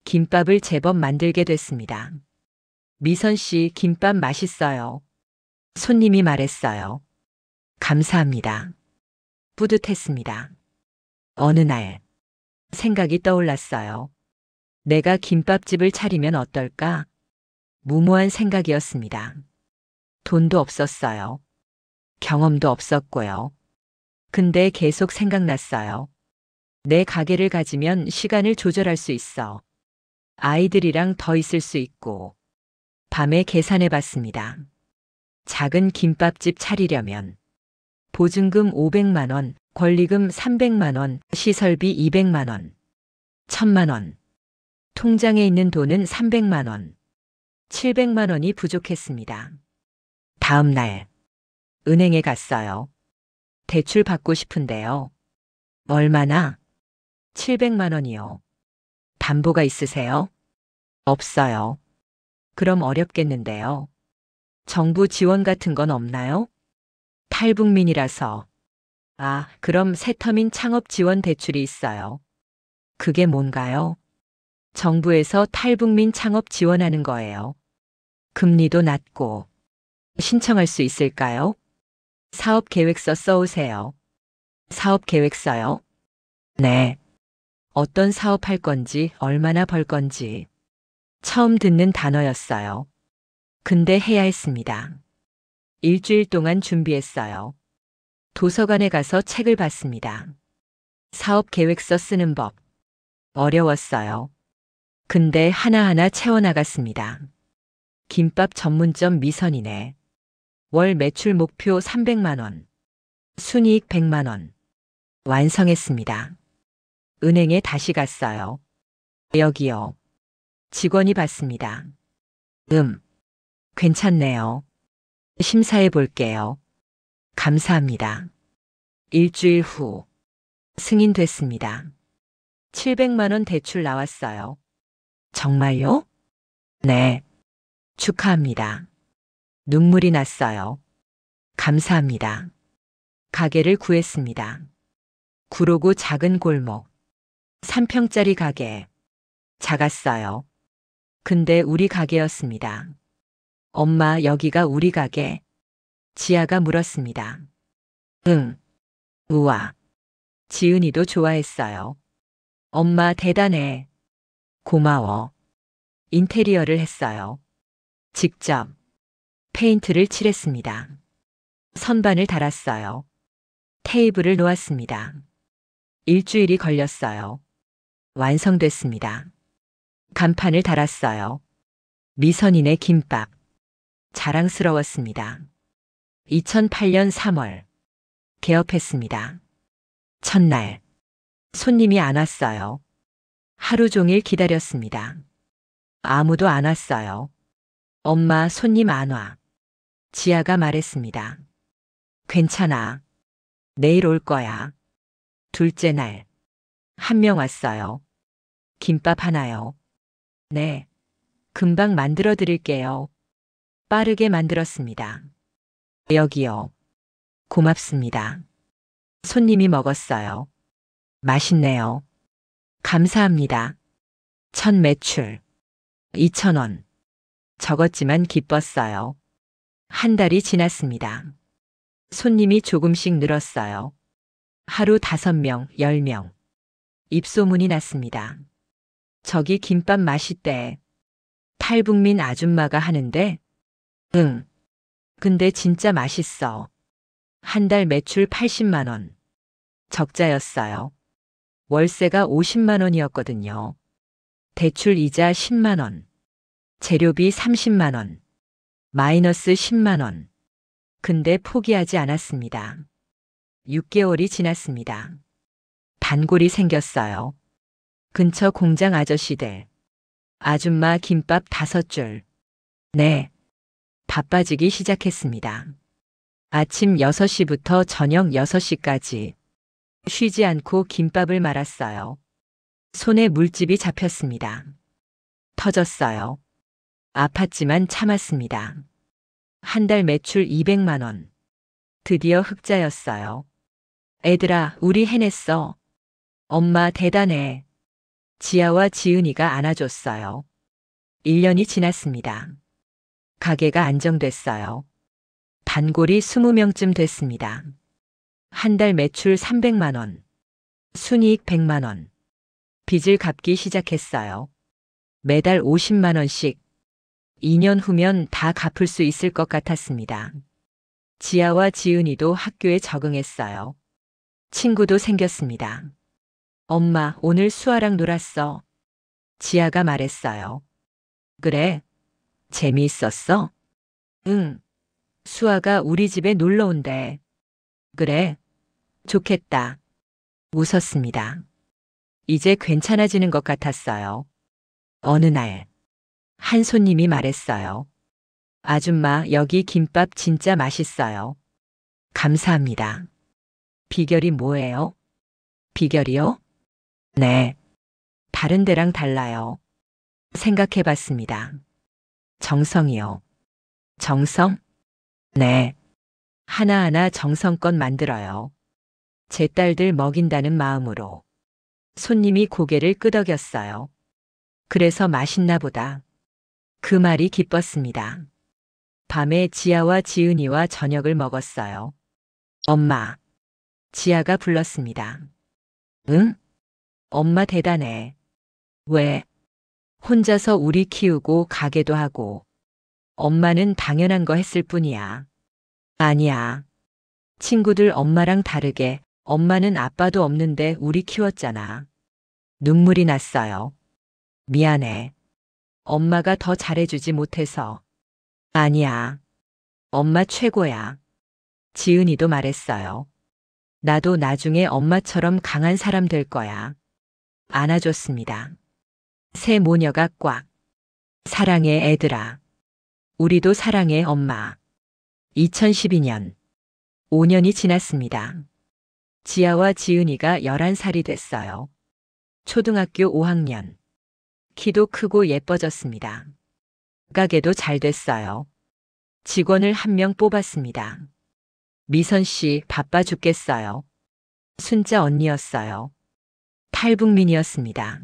Speaker 2: 김밥을 제법 만들게 됐습니다. 미선 씨, 김밥 맛있어요. 손님이 말했어요. 감사합니다. 뿌듯했습니다. 어느 날, 생각이 떠올랐어요. 내가 김밥집을 차리면 어떨까? 무모한 생각이었습니다. 돈도 없었어요. 경험도 없었고요. 근데 계속 생각났어요. 내 가게를 가지면 시간을 조절할 수 있어. 아이들이랑 더 있을 수 있고. 밤에 계산해 봤습니다. 작은 김밥집 차리려면 보증금 500만 원, 권리금 300만 원, 시설비 200만 원, 1000만 원. 통장에 있는 돈은 300만 원. 700만 원이 부족했습니다. 다음 날, 은행에 갔어요. 대출 받고 싶은데요. 얼마나? 700만 원이요. 담보가 있으세요? 없어요. 그럼 어렵겠는데요. 정부 지원 같은 건 없나요? 탈북민이라서. 아, 그럼 새터민 창업 지원 대출이 있어요. 그게 뭔가요? 정부에서 탈북민 창업 지원하는 거예요. 금리도 낮고. 신청할 수 있을까요? 사업 계획서 써오세요. 사업 계획서요? 네. 어떤 사업 할 건지, 얼마나 벌 건지. 처음 듣는 단어였어요. 근데 해야 했습니다. 일주일 동안 준비했어요. 도서관에 가서 책을 봤습니다. 사업 계획서 쓰는 법. 어려웠어요. 근데 하나하나 채워나갔습니다. 김밥 전문점 미선이네. 월 매출 목표 300만 원. 순이익 100만 원. 완성했습니다. 은행에 다시 갔어요. 여기요. 직원이 받습니다. 괜찮네요. 심사해 볼게요. 감사합니다. 일주일 후 승인됐습니다. 700만 원 대출 나왔어요. 정말요? 네. 축하합니다. 눈물이 났어요. 감사합니다. 가게를 구했습니다. 구로구 작은 골목. 3평짜리 가게. 작았어요. 근데 우리 가게였습니다. 엄마, 여기가 우리 가게? 지아가 물었습니다. 응. 우와. 지은이도 좋아했어요. 엄마 대단해. 고마워. 인테리어를 했어요. 직접. 페인트를 칠했습니다. 선반을 달았어요. 테이블을 놓았습니다. 일주일이 걸렸어요. 완성됐습니다. 간판을 달았어요. 미선이네 김밥. 자랑스러웠습니다. 2008년 3월. 개업했습니다. 첫날. 손님이 안 왔어요. 하루 종일 기다렸습니다. 아무도 안 왔어요. 엄마, 손님 안 와. 지아가 말했습니다. 괜찮아. 내일 올 거야. 둘째 날. 한 명 왔어요. 김밥 하나요? 네. 금방 만들어 드릴게요. 빠르게 만들었습니다. 여기요. 고맙습니다. 손님이 먹었어요. 맛있네요. 감사합니다. 첫 매출 2,000원. 적었지만 기뻤어요. 한 달이 지났습니다. 손님이 조금씩 늘었어요. 하루 5명, 10명. 입소문이 났습니다. 저기 김밥 맛있대. 탈북민 아줌마가 하는데? 응. 근데 진짜 맛있어. 한 달 매출 80만 원. 적자였어요. 월세가 50만 원이었거든요. 대출 이자 10만 원. 재료비 30만 원. 마이너스 10만 원. 근데 포기하지 않았습니다. 6개월이 지났습니다. 단골이 생겼어요. 근처 공장 아저씨들. 아줌마 김밥 5줄. 네. 바빠지기 시작했습니다. 아침 6시부터 저녁 6시까지 쉬지 않고 김밥을 말았어요. 손에 물집이 잡혔습니다. 터졌어요. 아팠지만 참았습니다. 한 달 매출 200만 원. 드디어 흑자였어요. 애들아, 우리 해냈어. 엄마 대단해. 지아와 지은이가 안아줬어요. 1년이 지났습니다. 가게가 안정됐어요. 단골이 20명쯤 됐습니다. 한 달 매출 300만 원. 순이익 100만 원. 빚을 갚기 시작했어요. 매달 50만 원씩. 2년 후면 다 갚을 수 있을 것 같았습니다. 지아와 지은이도 학교에 적응했어요. 친구도 생겼습니다. 엄마, 오늘 수아랑 놀았어. 지아가 말했어요. 그래? 재미있었어? 응. 수아가 우리 집에 놀러 온대. 그래? 좋겠다. 웃었습니다. 이제 괜찮아지는 것 같았어요. 어느 날, 한 손님이 말했어요. 아줌마, 여기 김밥 진짜 맛있어요. 감사합니다. 비결이 뭐예요? 비결이요? 네. 다른 데랑 달라요. 생각해 봤습니다. 정성이요. 정성? 네. 하나하나 정성껏 만들어요. 제 딸들 먹인다는 마음으로. 손님이 고개를 끄덕였어요. 그래서 맛있나 보다. 그 말이 기뻤습니다. 밤에 지아와 지은이와 저녁을 먹었어요. 엄마. 지아가 불렀습니다. 응? 엄마 대단해. 왜? 혼자서 우리 키우고 가게도 하고. 엄마는 당연한 거 했을 뿐이야. 아니야. 친구들 엄마랑 다르게 엄마는 아빠도 없는데 우리 키웠잖아. 눈물이 났어요. 미안해. 엄마가 더 잘해주지 못해서. 아니야. 엄마 최고야. 지은이도 말했어요. 나도 나중에 엄마처럼 강한 사람 될 거야. 안아줬습니다. 새 모녀가 꽉. 사랑해 애들아. 우리도 사랑해 엄마. 2012년. 5년이 지났습니다. 지아와 지은이가 11살이 됐어요. 초등학교 5학년. 키도 크고 예뻐졌습니다. 가게도 잘 됐어요. 직원을 1명 뽑았습니다. 미선 씨 바빠 죽겠어요. 순자 언니였어요. 탈북민이었습니다.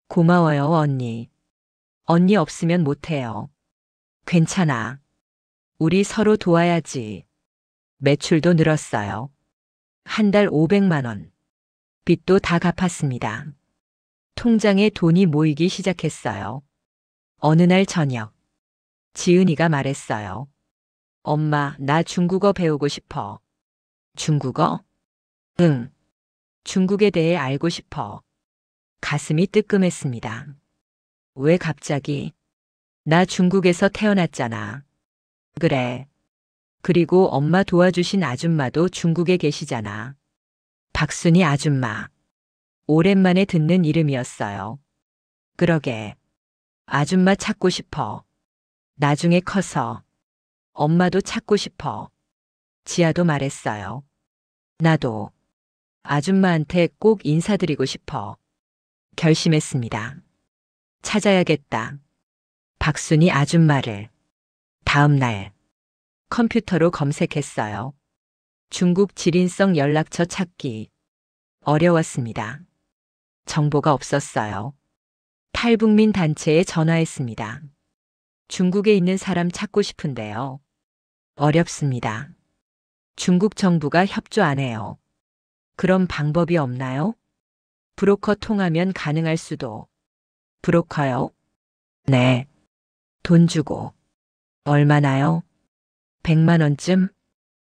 Speaker 2: 고마워요 언니. 언니 없으면 못해요. 괜찮아. 우리 서로 도와야지. 매출도 늘었어요. 한 달 500만 원. 빚도 다 갚았습니다. 통장에 돈이 모이기 시작했어요. 어느 날 저녁. 지은이가 말했어요. 엄마, 나 중국어 배우고 싶어. 중국어? 응. 중국에 대해 알고 싶어. 가슴이 뜨끔했습니다. 왜 갑자기? 나 중국에서 태어났잖아. 그래. 그리고 엄마 도와주신 아줌마도 중국에 계시잖아. 박순이 아줌마. 오랜만에 듣는 이름이었어요. 그러게. 아줌마 찾고 싶어. 나중에 커서. 엄마도 찾고 싶어. 지아도 말했어요. 나도. 아줌마한테 꼭 인사드리고 싶어. 결심했습니다. 찾아야겠다. 박순이 아줌마를. 다음 날 컴퓨터로 검색했어요. 중국 지린성 연락처 찾기. 어려웠습니다. 정보가 없었어요. 탈북민 단체에 전화했습니다. 중국에 있는 사람 찾고 싶은데요. 어렵습니다. 중국 정부가 협조 안 해요. 그럼 방법이 없나요? 브로커 통하면 가능할 수도. 브로커요? 네. 돈 주고. 얼마나요? 100만 원쯤?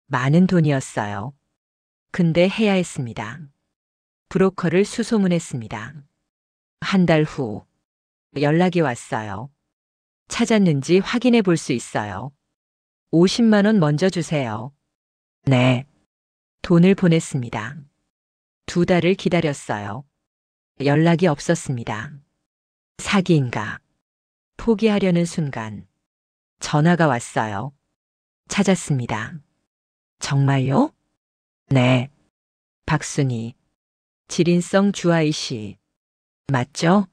Speaker 2: 많은 돈이었어요. 근데 해야 했습니다. 브로커를 수소문했습니다. 한 달 후 연락이 왔어요. 찾았는지 확인해 볼 수 있어요. 50만 원 먼저 주세요. 네. 돈을 보냈습니다. 2달을 기다렸어요. 연락이 없었습니다. 사기인가? 포기하려는 순간 전화가 왔어요. 찾았습니다. 정말요? 네. 박순이. 지린성 주아이 씨. 맞죠?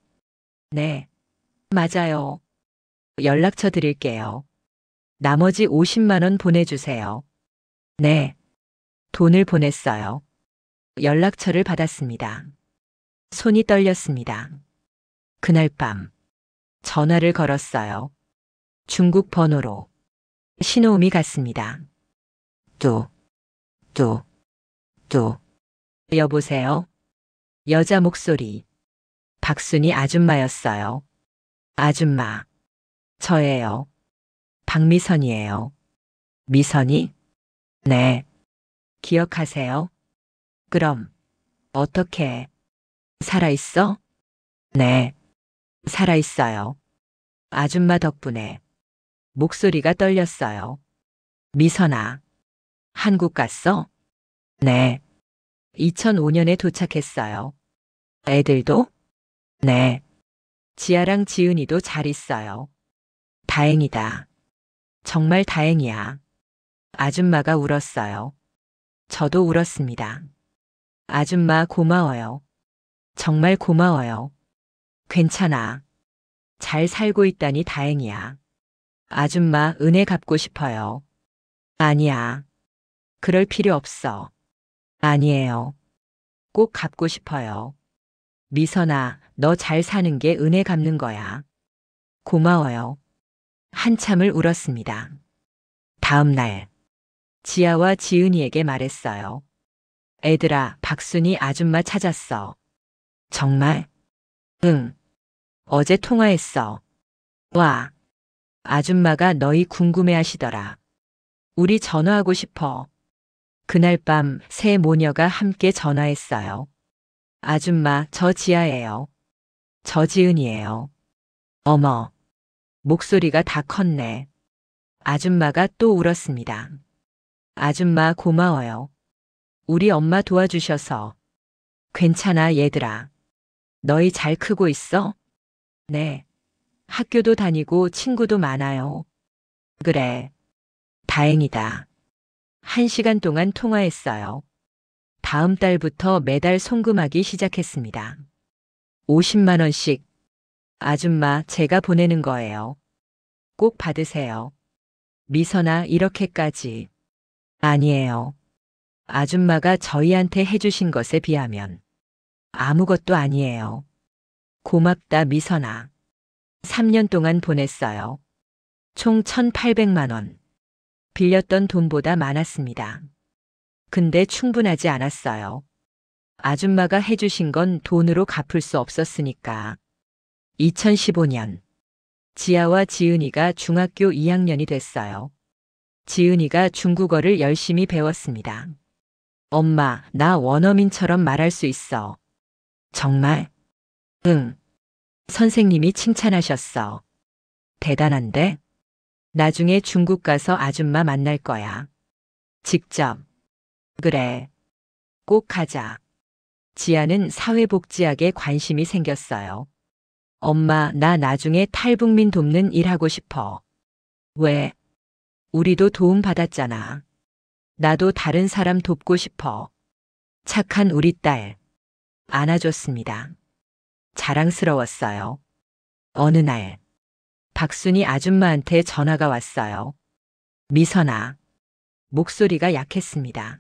Speaker 2: 네. 맞아요. 연락처 드릴게요. 나머지 50만 원 보내주세요. 네. 돈을 보냈어요. 연락처를 받았습니다. 손이 떨렸습니다. 그날 밤 전화를 걸었어요. 중국 번호로. 신호음이 갔습니다. 또. 여보세요? 여자 목소리. 박순이 아줌마였어요. 아줌마. 저예요. 박미선이에요. 미선이? 네. 기억하세요? 그럼 어떻게? 살아있어? 네. 살아있어요. 아줌마 덕분에. 목소리가 떨렸어요. 미선아. 한국 갔어? 네. 2005년에 도착했어요. 애들도? 네. 지아랑 지은이도 잘 있어요. 다행이다. 정말 다행이야. 아줌마가 울었어요. 저도 울었습니다. 아줌마 고마워요. 정말 고마워요. 괜찮아. 잘 살고 있다니 다행이야. 아줌마 은혜 갚고 싶어요. 아니야. 그럴 필요 없어. 아니에요. 꼭 갚고 싶어요. 미선아, 너 잘 사는 게 은혜 갚는 거야. 고마워요. 한참을 울었습니다. 다음 날, 지아와 지은이에게 말했어요. 애들아, 박순이 아줌마 찾았어. 정말? 응. 어제 통화했어. 와. 아줌마가 너희 궁금해 하시더라. 우리 전화하고 싶어. 그날 밤 세 모녀가 함께 전화했어요. 아줌마, 저 지아예요. 저 지은이에요. 어머. 목소리가 다 컸네. 아줌마가 또 울었습니다. 아줌마 고마워요. 우리 엄마 도와주셔서. 괜찮아, 얘들아. 너희 잘 크고 있어? 네. 학교도 다니고 친구도 많아요. 그래. 다행이다. 1시간 동안 통화했어요. 다음 달부터 매달 송금하기 시작했습니다. 50만 원씩. 아줌마, 제가 보내는 거예요. 꼭 받으세요. 미선아, 이렇게까지. 아니에요. 아줌마가 저희한테 해주신 것에 비하면 아무것도 아니에요. 고맙다, 미선아. 3년 동안 보냈어요. 총 1,800만 원. 빌렸던 돈보다 많았습니다. 근데 충분하지 않았어요. 아줌마가 해주신 건 돈으로 갚을 수 없었으니까. 2015년, 지아와 지은이가 중학교 2학년이 됐어요. 지은이가 중국어를 열심히 배웠습니다. 엄마, 나 원어민처럼 말할 수 있어. 정말? 응. 선생님이 칭찬하셨어. 대단한데? 나중에 중국 가서 아줌마 만날 거야. 직접. 그래. 꼭 가자. 지아는 사회복지학에 관심이 생겼어요. 엄마, 나 나중에 탈북민 돕는 일 하고 싶어. 왜? 우리도 도움 받았잖아. 나도 다른 사람 돕고 싶어. 착한 우리 딸. 안아줬습니다. 자랑스러웠어요. 어느 날, 박순이 아줌마한테 전화가 왔어요. 미선아. 목소리가 약했습니다.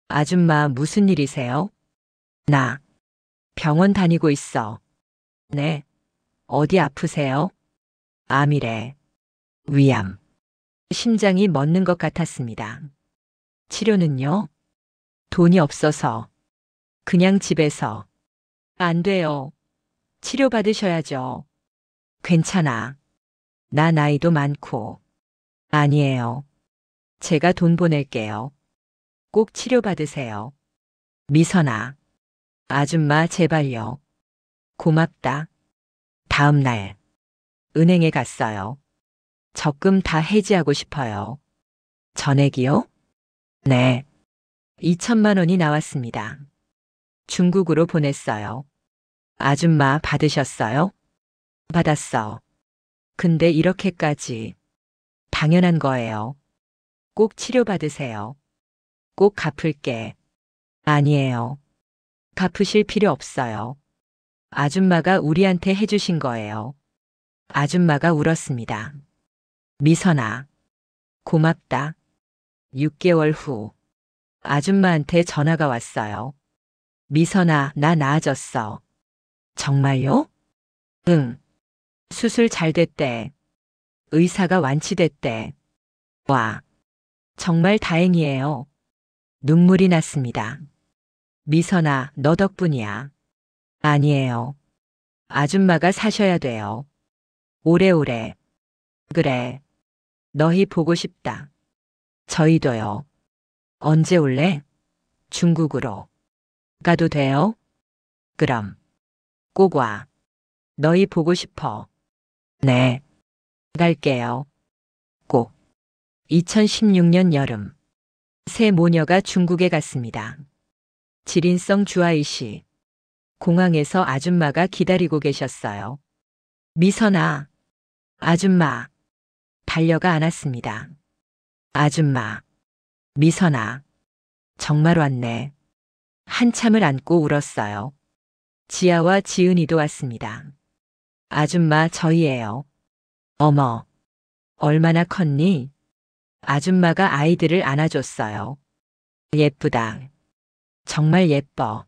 Speaker 2: 아줌마 무슨 일이세요? 나 병원 다니고 있어. 네. 어디 아프세요? 암이래. 위암. 심장이 멎는 것 같았습니다. 치료는요? 돈이 없어서. 그냥 집에서. 안 돼요. 치료받으셔야죠. 괜찮아. 나 나이도 많고. 아니에요. 제가 돈 보낼게요. 꼭 치료받으세요. 미선아. 아줌마 제발요. 고맙다. 다음 날. 은행에 갔어요. 적금 다 해지하고 싶어요. 전액이요? 네. 2천만 원이 나왔습니다. 중국으로 보냈어요. 아줌마 받으셨어요? 받았어. 근데 이렇게까지. 당연한 거예요. 꼭 치료받으세요. 꼭 갚을게. 아니에요. 갚으실 필요 없어요. 아줌마가 우리한테 해주신 거예요. 아줌마가 울었습니다. 미선아. 고맙다. 6개월 후. 아줌마한테 전화가 왔어요. 미선아, 나 나아졌어. 정말요? 응. 수술 잘 됐대. 의사가 완치됐대. 와. 정말 다행이에요. 눈물이 났습니다. 미선아, 너 덕분이야. 아니에요. 아줌마가 사셔야 돼요. 오래오래. 그래. 너희 보고 싶다. 저희도요. 언제 올래? 중국으로. 가도 돼요? 그럼. 꼭 와. 너희 보고 싶어. 네. 갈게요. 꼭. 2016년 여름. 새 모녀가 중국에 갔습니다. 지린성 주아이시. 공항에서 아줌마가 기다리고 계셨어요. 미선아. 아줌마. 달려가 안았습니다. 아줌마. 미선아. 정말 왔네. 한참을 안고 울었어요. 지아와 지은이도 왔습니다. 아줌마 저희예요. 어머. 얼마나 컸니? 아줌마가 아이들을 안아줬어요. 예쁘다. 정말 예뻐.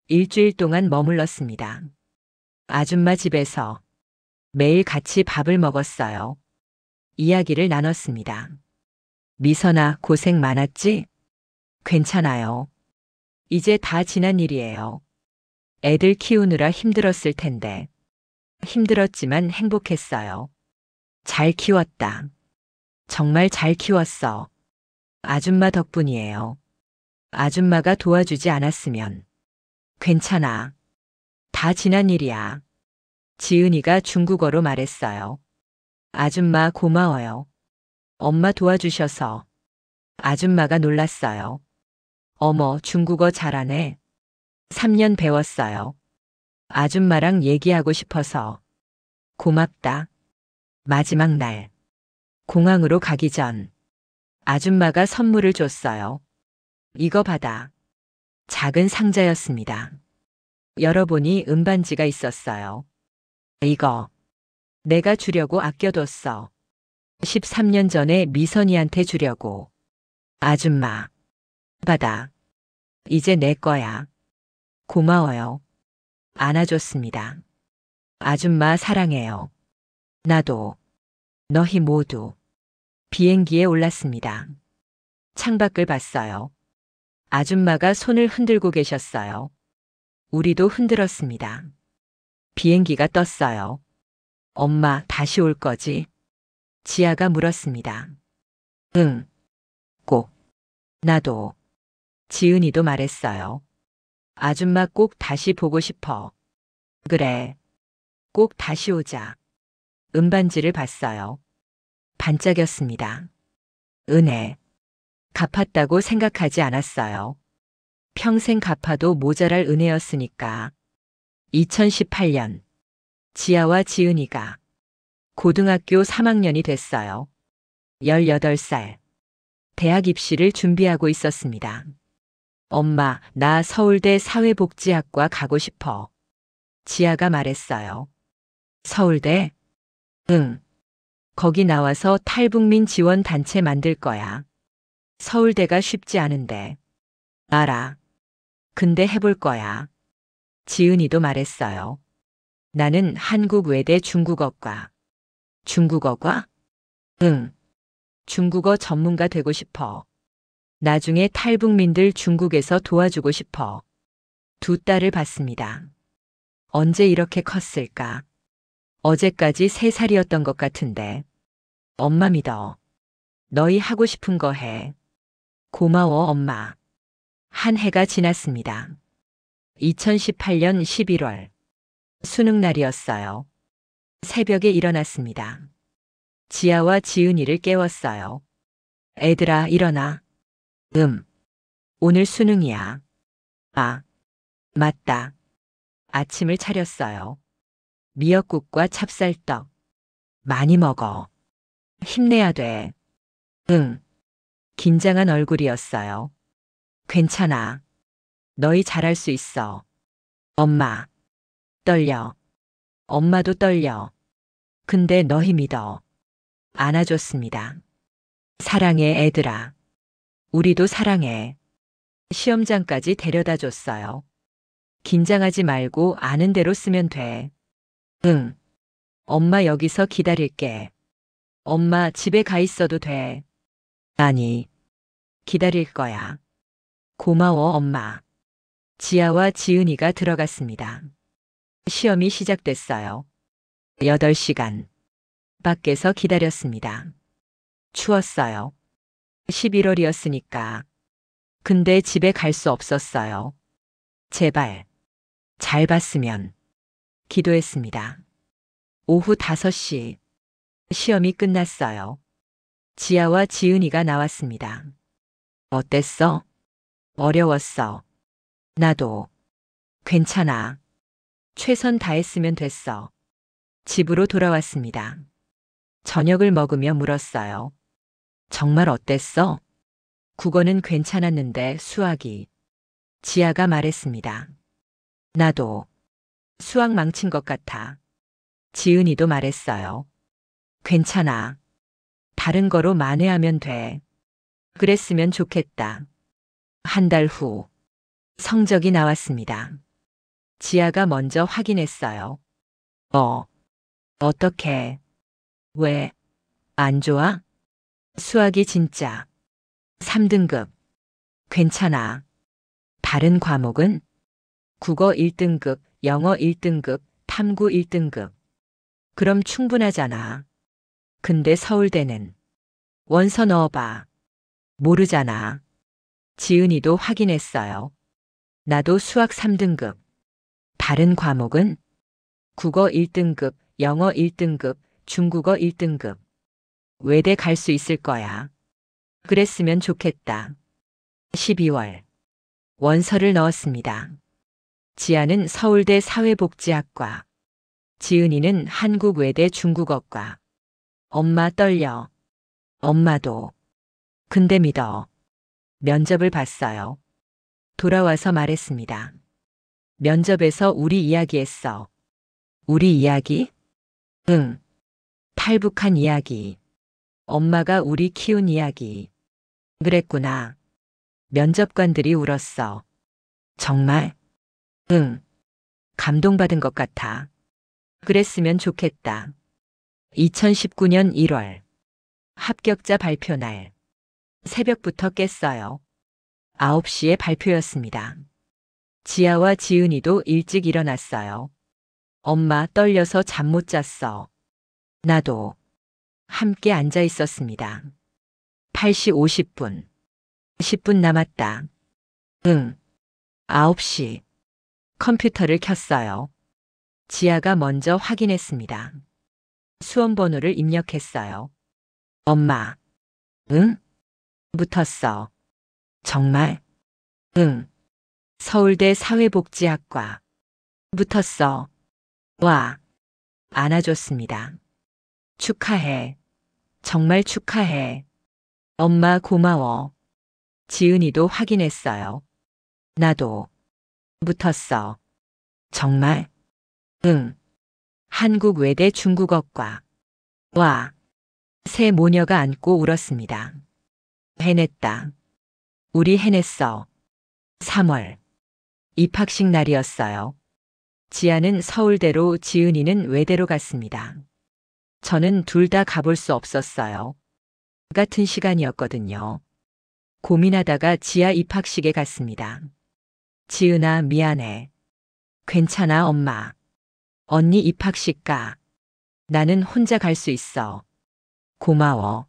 Speaker 2: 일주일 동안 머물렀습니다. 아줌마 집에서 매일 같이 밥을 먹었어요. 이야기를 나눴습니다. 미선아, 고생 많았지? 괜찮아요. 이제 다 지난 일이에요. 애들 키우느라 힘들었을 텐데. 힘들었지만 행복했어요. 잘 키웠다. 정말 잘 키웠어. 아줌마 덕분이에요. 아줌마가 도와주지 않았으면. 괜찮아. 다 지난 일이야. 지은이가 중국어로 말했어요. 아줌마 고마워요. 엄마 도와주셔서. 아줌마가 놀랐어요. 어머, 중국어 잘하네. 3년 배웠어요. 아줌마랑 얘기하고 싶어서. 고맙다. 마지막 날. 공항으로 가기 전. 아줌마가 선물을 줬어요. 이거 받아. 작은 상자였습니다. 열어보니 은반지가 있었어요. 이거. 내가 주려고 아껴뒀어. 13년 전에 미선이한테 주려고. 아줌마. 받아. 이제 내 거야. 고마워요. 안아줬습니다. 아줌마 사랑해요. 나도. 너희 모두. 비행기에 올랐습니다. 창밖을 봤어요. 아줌마가 손을 흔들고 계셨어요. 우리도 흔들었습니다. 비행기가 떴어요. 엄마 다시 올 거지? 지아가 물었습니다. 응. 꼭. 나도. 지은이도 말했어요. 아줌마 꼭 다시 보고 싶어. 그래. 꼭 다시 오자. 은반지를 봤어요. 반짝였습니다. 은혜. 갚았다고 생각하지 않았어요. 평생 갚아도 모자랄 은혜였으니까. 2018년. 지아와 지은이가 고등학교 3학년이 됐어요. 18살. 대학 입시를 준비하고 있었습니다. 엄마, 나 서울대 사회복지학과 가고 싶어. 지아가 말했어요. 서울대? 응. 거기 나와서 탈북민 지원 단체 만들 거야. 서울대가 쉽지 않은데. 알아. 근데 해볼 거야. 지은이도 말했어요. 나는 한국 외대 중국어과. 중국어과? 응. 중국어 전문가 되고 싶어. 나중에 탈북민들 중국에서 도와주고 싶어. 두 딸을 봤습니다. 언제 이렇게 컸을까? 어제까지 3살이었던 것 같은데. 엄마 믿어. 너희 하고 싶은 거 해. 고마워, 엄마. 한 해가 지났습니다. 2018년 11월. 수능 날이었어요. 새벽에 일어났습니다. 지아와 지은이를 깨웠어요. 애들아, 일어나. 오늘 수능이야. 아, 맞다. 아침을 차렸어요. 미역국과 찹쌀떡. 많이 먹어. 힘내야 돼. 응. 긴장한 얼굴이었어요. 괜찮아. 너희 잘할 수 있어. 엄마. 떨려. 엄마도 떨려. 근데 너희 믿어. 안아줬습니다. 사랑해, 애들아. 우리도 사랑해. 시험장까지 데려다 줬어요. 긴장하지 말고 아는 대로 쓰면 돼. 응. 엄마 여기서 기다릴게. 엄마 집에 가 있어도 돼. 아니. 기다릴 거야. 고마워, 엄마. 지아와 지은이가 들어갔습니다. 시험이 시작됐어요. 8시간. 밖에서 기다렸습니다. 추웠어요. 11월이었으니까. 근데 집에 갈 수 없었어요. 제발. 잘 봤으면. 기도했습니다. 오후 5시. 시험이 끝났어요. 지아와 지은이가 나왔습니다. 어땠어? 어려웠어. 나도. 괜찮아. 최선 다했으면 됐어. 집으로 돌아왔습니다. 저녁을 먹으며 물었어요. 정말 어땠어? 국어는 괜찮았는데 수학이. 지아가 말했습니다. 나도. 수학 망친 것 같아. 지은이도 말했어요. 괜찮아. 다른 거로 만회하면 돼. 그랬으면 좋겠다. 한 달 후. 성적이 나왔습니다. 지아가 먼저 확인했어요. 어떡해. 왜? 안 좋아? 수학이 진짜. 3등급. 괜찮아. 다른 과목은? 국어 1등급, 영어 1등급, 탐구 1등급. 그럼 충분하잖아. 근데 서울대는? 원서 넣어봐. 모르잖아. 지은이도 확인했어요. 나도 수학 3등급. 다른 과목은? 국어 1등급, 영어 1등급, 중국어 1등급. 외대 갈 수 있을 거야. 그랬으면 좋겠다. 12월. 원서를 넣었습니다. 지아는 서울대 사회복지학과. 지은이는 한국외대 중국어과. 엄마 떨려. 엄마도. 근데 믿어. 면접을 봤어요. 돌아와서 말했습니다. 면접에서 우리 이야기했어. 우리 이야기? 응. 탈북한 이야기. 엄마가 우리 키운 이야기. 그랬구나. 면접관들이 울었어. 정말? 응. 감동받은 것 같아. 그랬으면 좋겠다. 2019년 1월. 합격자 발표 날. 새벽부터 깼어요. 9시에 발표였습니다. 지아와 지은이도 일찍 일어났어요. 엄마 떨려서 잠 못 잤어. 나도. 함께 앉아 있었습니다. 8시 50분. 10분 남았다. 응. 9시. 컴퓨터를 켰어요. 지아가 먼저 확인했습니다. 수험 번호를 입력했어요. 엄마. 응? 붙었어. 정말? 응. 서울대 사회복지학과. 붙었어. 와. 안아줬습니다. 축하해. 정말 축하해. 엄마 고마워. 지은이도 확인했어요. 나도. 붙었어. 정말? 응. 한국외대 중국어과. 와. 새 모녀가 안고 울었습니다. 해냈다. 우리 해냈어. 3월. 입학식 날이었어요. 지아는 서울대로, 지은이는 외대로 갔습니다. 저는 둘 다 가볼 수 없었어요. 같은 시간이었거든요. 고민하다가 지아 입학식에 갔습니다. 지은아, 미안해. 괜찮아, 엄마. 언니 입학식 가. 나는 혼자 갈 수 있어. 고마워.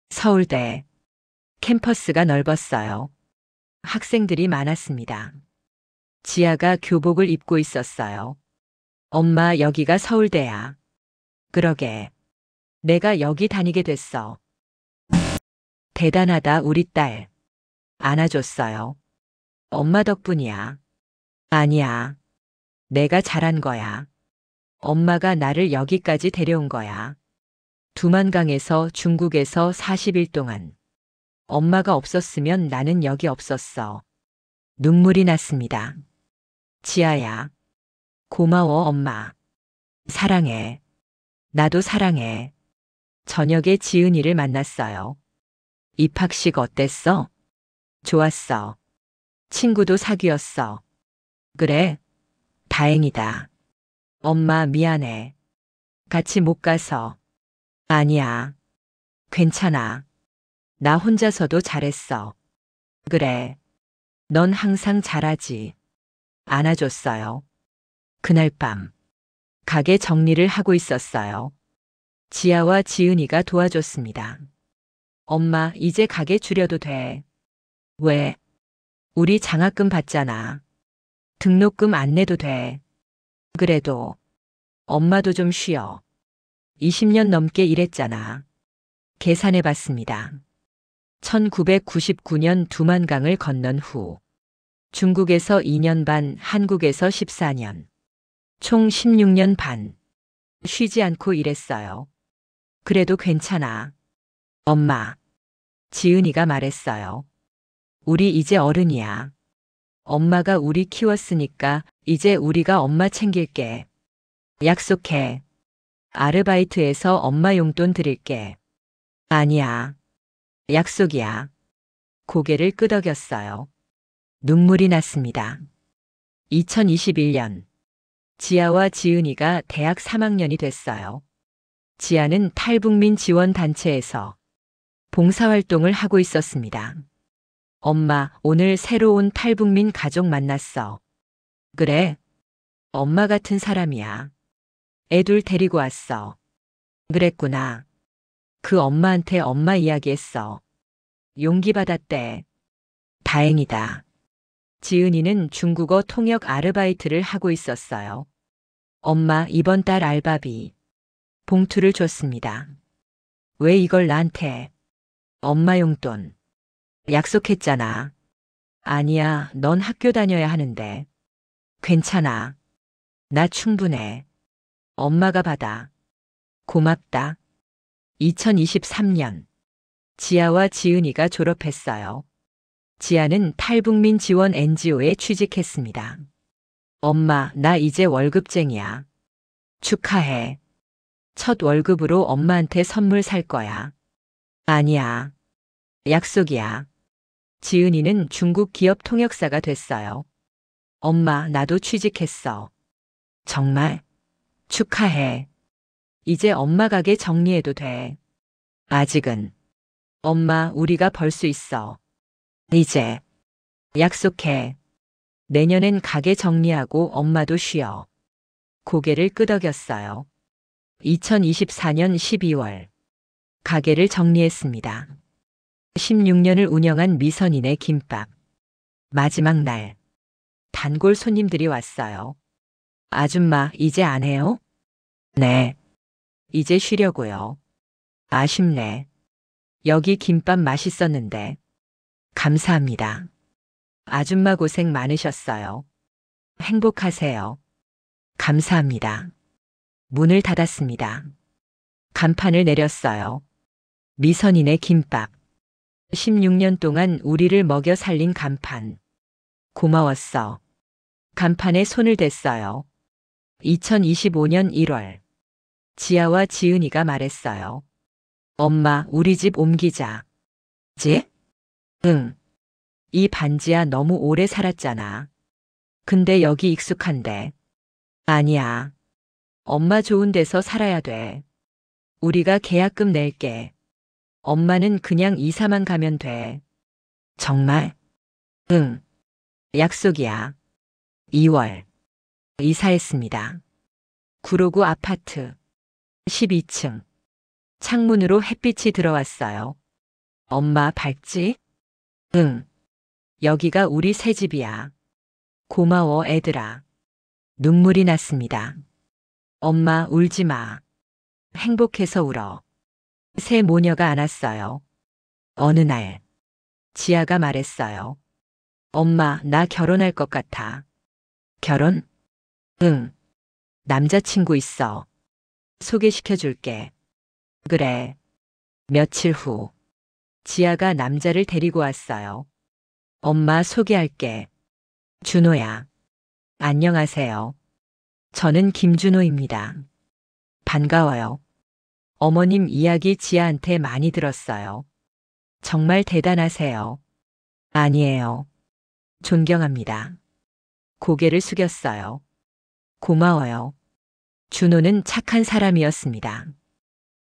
Speaker 2: 서울대. 캠퍼스가 넓었어요. 학생들이 많았습니다. 지아가 교복을 입고 있었어요. 엄마, 여기가 서울대야. 그러게. 내가 여기 다니게 됐어. 대단하다, 우리 딸. 안아줬어요. 엄마 덕분이야. 아니야. 내가 잘한 거야. 엄마가 나를 여기까지 데려온 거야. 두만강에서, 중국에서 40일 동안. 엄마가 없었으면 나는 여기 없었어. 눈물이 났습니다. 지아야. 고마워, 엄마. 사랑해. 나도 사랑해. 저녁에 지은이를 만났어요. 입학식 어땠어? 좋았어. 친구도 사귀었어. 그래? 다행이다. 엄마, 미안해. 같이 못 가서. 아니야. 괜찮아. 나 혼자서도 잘했어. 그래. 넌 항상 잘하지. 안아줬어요. 그날 밤. 가게 정리를 하고 있었어요. 지아와 지은이가 도와줬습니다. 엄마, 이제 가게 줄여도 돼. 왜? 우리 장학금 받잖아. 등록금 안 내도 돼. 그래도 엄마도 좀 쉬어. 20년 넘게 일했잖아. 계산해 봤습니다. 1999년 두만강을 건넌 후 중국에서 2년 반, 한국에서 14년. 총 16년 반. 쉬지 않고 일했어요. 그래도 괜찮아. 엄마. 지은이가 말했어요. 우리 이제 어른이야. 엄마가 우리 키웠으니까 이제 우리가 엄마 챙길게. 약속해. 아르바이트에서 엄마 용돈 드릴게. 아니야. 약속이야. 고개를 끄덕였어요. 눈물이 났습니다. 2021년. 지아와 지은이가 대학 3학년이 됐어요. 지아는 탈북민 지원단체에서 봉사활동을 하고 있었습니다. 엄마, 오늘 새로 온 탈북민 가족 만났어. 그래? 엄마 같은 사람이야. 애둘 데리고 왔어. 그랬구나. 그 엄마한테 엄마 이야기했어. 용기 받았대. 다행이다. 지은이는 중국어 통역 아르바이트를 하고 있었어요. 엄마, 이번 달 알바비. 봉투를 줬습니다. 왜 이걸 나한테? 엄마 용돈. 약속했잖아. 아니야, 넌 학교 다녀야 하는데. 괜찮아. 나 충분해. 엄마가 받아. 고맙다. 2023년. 지아와 지은이가 졸업했어요. 지아는 탈북민 지원 NGO에 취직했습니다. 엄마, 나 이제 월급쟁이야. 축하해. 첫 월급으로 엄마한테 선물 살 거야. 아니야. 약속이야. 지은이는 중국 기업 통역사가 됐어요. 엄마, 나도 취직했어. 정말? 축하해. 이제 엄마 가게 정리해도 돼. 아직은. 엄마, 우리가 벌 수 있어. 이제. 약속해. 내년엔 가게 정리하고 엄마도 쉬어. 고개를 끄덕였어요. 2024년 12월. 가게를 정리했습니다. 16년을 운영한 미선인의 김밥. 마지막 날. 단골 손님들이 왔어요. 아줌마, 이제 안 해요? 네. 이제 쉬려고요. 아쉽네. 여기 김밥 맛있었는데. 감사합니다. 아줌마 고생 많으셨어요. 행복하세요. 감사합니다. 문을 닫았습니다. 간판을 내렸어요. 미선인의 김밥. 16년 동안 우리를 먹여 살린 간판. 고마웠어. 간판에 손을 댔어요. 2025년 1월. 지아와 지은이가 말했어요. 엄마, 우리 집 옮기자. 집? 응. 이 반지하 너무 오래 살았잖아. 근데 여기 익숙한데. 아니야. 엄마 좋은 데서 살아야 돼. 우리가 계약금 낼게. 엄마는 그냥 이사만 가면 돼. 정말? 응. 약속이야. 2월. 이사했습니다. 구로구 아파트. 12층. 창문으로 햇빛이 들어왔어요. 엄마 밝지? 응. 여기가 우리 새 집이야. 고마워, 애들아. 눈물이 났습니다. 엄마, 울지 마. 행복해서 울어. 새 모녀가 안았어요. 어느 날, 지아가 말했어요. 엄마, 나 결혼할 것 같아. 결혼? 응. 남자친구 있어. 소개시켜 줄게. 그래. 며칠 후, 지아가 남자를 데리고 왔어요. 엄마 소개할게. 준호야. 안녕하세요. 저는 김준호입니다. 반가워요. 어머님 이야기 지아한테 많이 들었어요. 정말 대단하세요. 아니에요. 존경합니다. 고개를 숙였어요. 고마워요. 준호는 착한 사람이었습니다.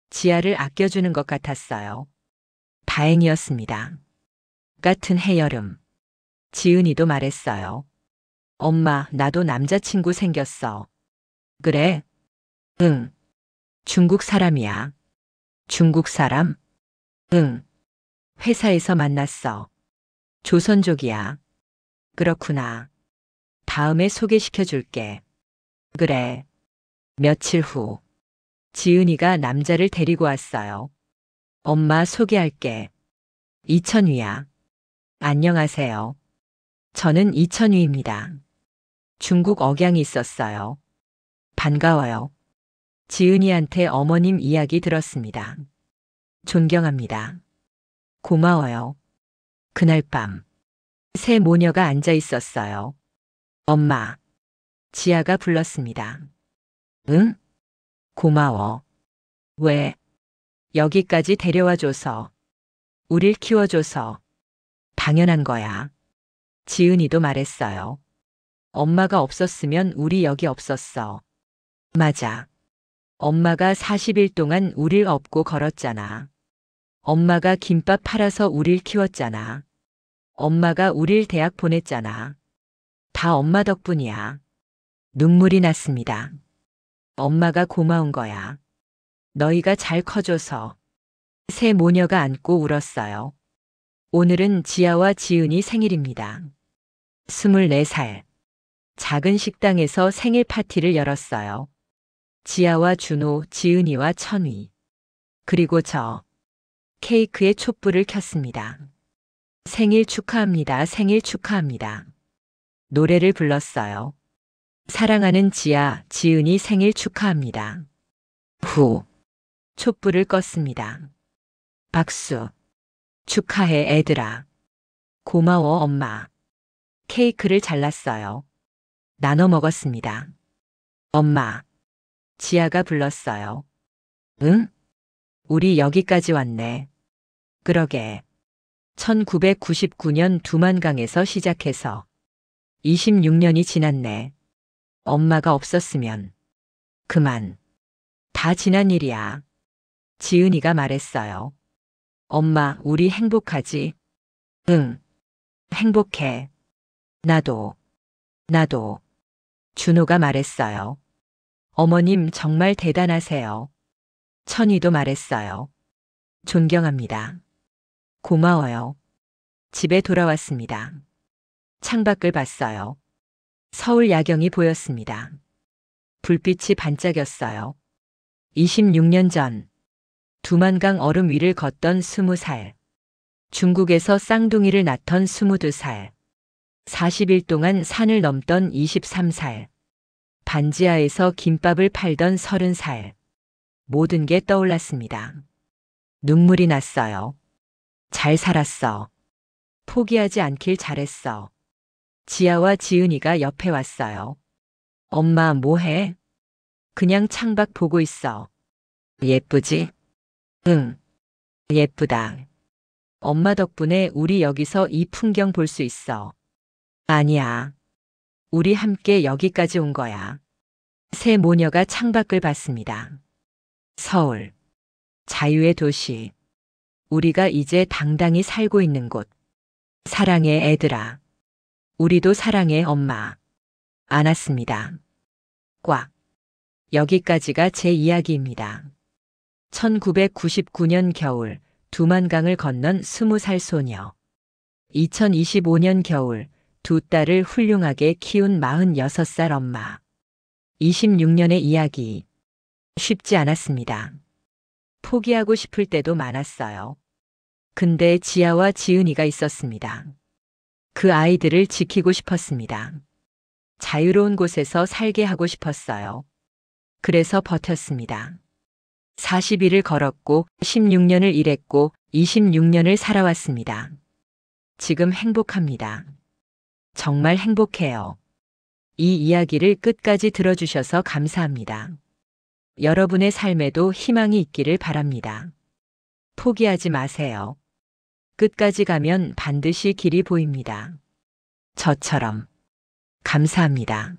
Speaker 2: 지아를 아껴주는 것 같았어요. 다행이었습니다. 같은 해여름. 지은이도 말했어요. 엄마, 나도 남자친구 생겼어. 그래? 응. 중국 사람이야. 중국 사람? 응. 회사에서 만났어. 조선족이야. 그렇구나. 다음에 소개시켜 줄게. 그래. 며칠 후. 지은이가 남자를 데리고 왔어요. 엄마 소개할게. 이천위야. 안녕하세요. 저는 이천위입니다. 중국 억양이 있었어요. 반가워요. 지은이한테 어머님 이야기 들었습니다. 존경합니다. 고마워요. 그날 밤, 새 모녀가 앉아 있었어요. 엄마, 지아가 불렀습니다. 응? 고마워. 왜? 여기까지 데려와줘서. 우릴 키워줘서. 당연한 거야. 지은이도 말했어요. 엄마가 없었으면 우리 여기 없었어. 맞아. 엄마가 40일 동안 우릴 업고 걸었잖아. 엄마가 김밥 팔아서 우릴 키웠잖아. 엄마가 우릴 대학 보냈잖아. 다 엄마 덕분이야. 눈물이 났습니다. 엄마가 고마운 거야. 너희가 잘 커줘서. 새 모녀가 안고 울었어요. 오늘은 지아와 지은이 생일입니다. 24살. 작은 식당에서 생일 파티를 열었어요. 지아와 준호, 지은이와 천위. 그리고 저. 케이크에 촛불을 켰습니다. 생일 축하합니다. 생일 축하합니다. 노래를 불렀어요. 사랑하는 지아, 지은이 생일 축하합니다. 후. 촛불을 껐습니다. 박수. 축하해, 애들아. 고마워, 엄마. 케이크를 잘랐어요. 나눠 먹었습니다. 엄마. 지아가 불렀어요. 응? 우리 여기까지 왔네. 그러게. 1999년 두만강에서 시작해서 26년이 지났네. 엄마가 없었으면. 그만. 다 지난 일이야. 지은이가 말했어요. 엄마, 우리 행복하지? 응. 행복해. 나도. 준호가 말했어요. 어머님 정말 대단하세요. 천이도 말했어요. 존경합니다. 고마워요. 집에 돌아왔습니다. 창밖을 봤어요. 서울 야경이 보였습니다. 불빛이 반짝였어요. 26년 전 두만강 얼음 위를 걷던 20살. 중국에서 쌍둥이를 낳던 22살. 40일 동안 산을 넘던 23살. 반지하에서 김밥을 팔던 30살. 모든 게 떠올랐습니다. 눈물이 났어요. 잘 살았어. 포기하지 않길 잘했어. 지아와 지은이가 옆에 왔어요. 엄마 뭐해? 그냥 창밖 보고 있어. 예쁘지? 응, 예쁘다. 엄마 덕분에 우리 여기서 이 풍경 볼 수 있어. 아니야. 우리 함께 여기까지 온 거야. 새 모녀가 창밖을 봤습니다. 서울. 자유의 도시. 우리가 이제 당당히 살고 있는 곳. 사랑해, 애들아. 우리도 사랑해, 엄마. 안았습니다. 꽉. 여기까지가 제 이야기입니다. 1999년 겨울, 두만강을 건넌 20살 소녀. 2025년 겨울, 두 딸을 훌륭하게 키운 46살 엄마. 26년의 이야기. 쉽지 않았습니다. 포기하고 싶을 때도 많았어요. 근데 지아와 지은이가 있었습니다. 그 아이들을 지키고 싶었습니다. 자유로운 곳에서 살게 하고 싶었어요. 그래서 버텼습니다. 40일을 걸었고 16년을 일했고 26년을 살아왔습니다. 지금 행복합니다. 정말 행복해요. 이 이야기를 끝까지 들어주셔서 감사합니다. 여러분의 삶에도 희망이 있기를 바랍니다. 포기하지 마세요. 끝까지 가면 반드시 길이 보입니다. 저처럼. 감사합니다.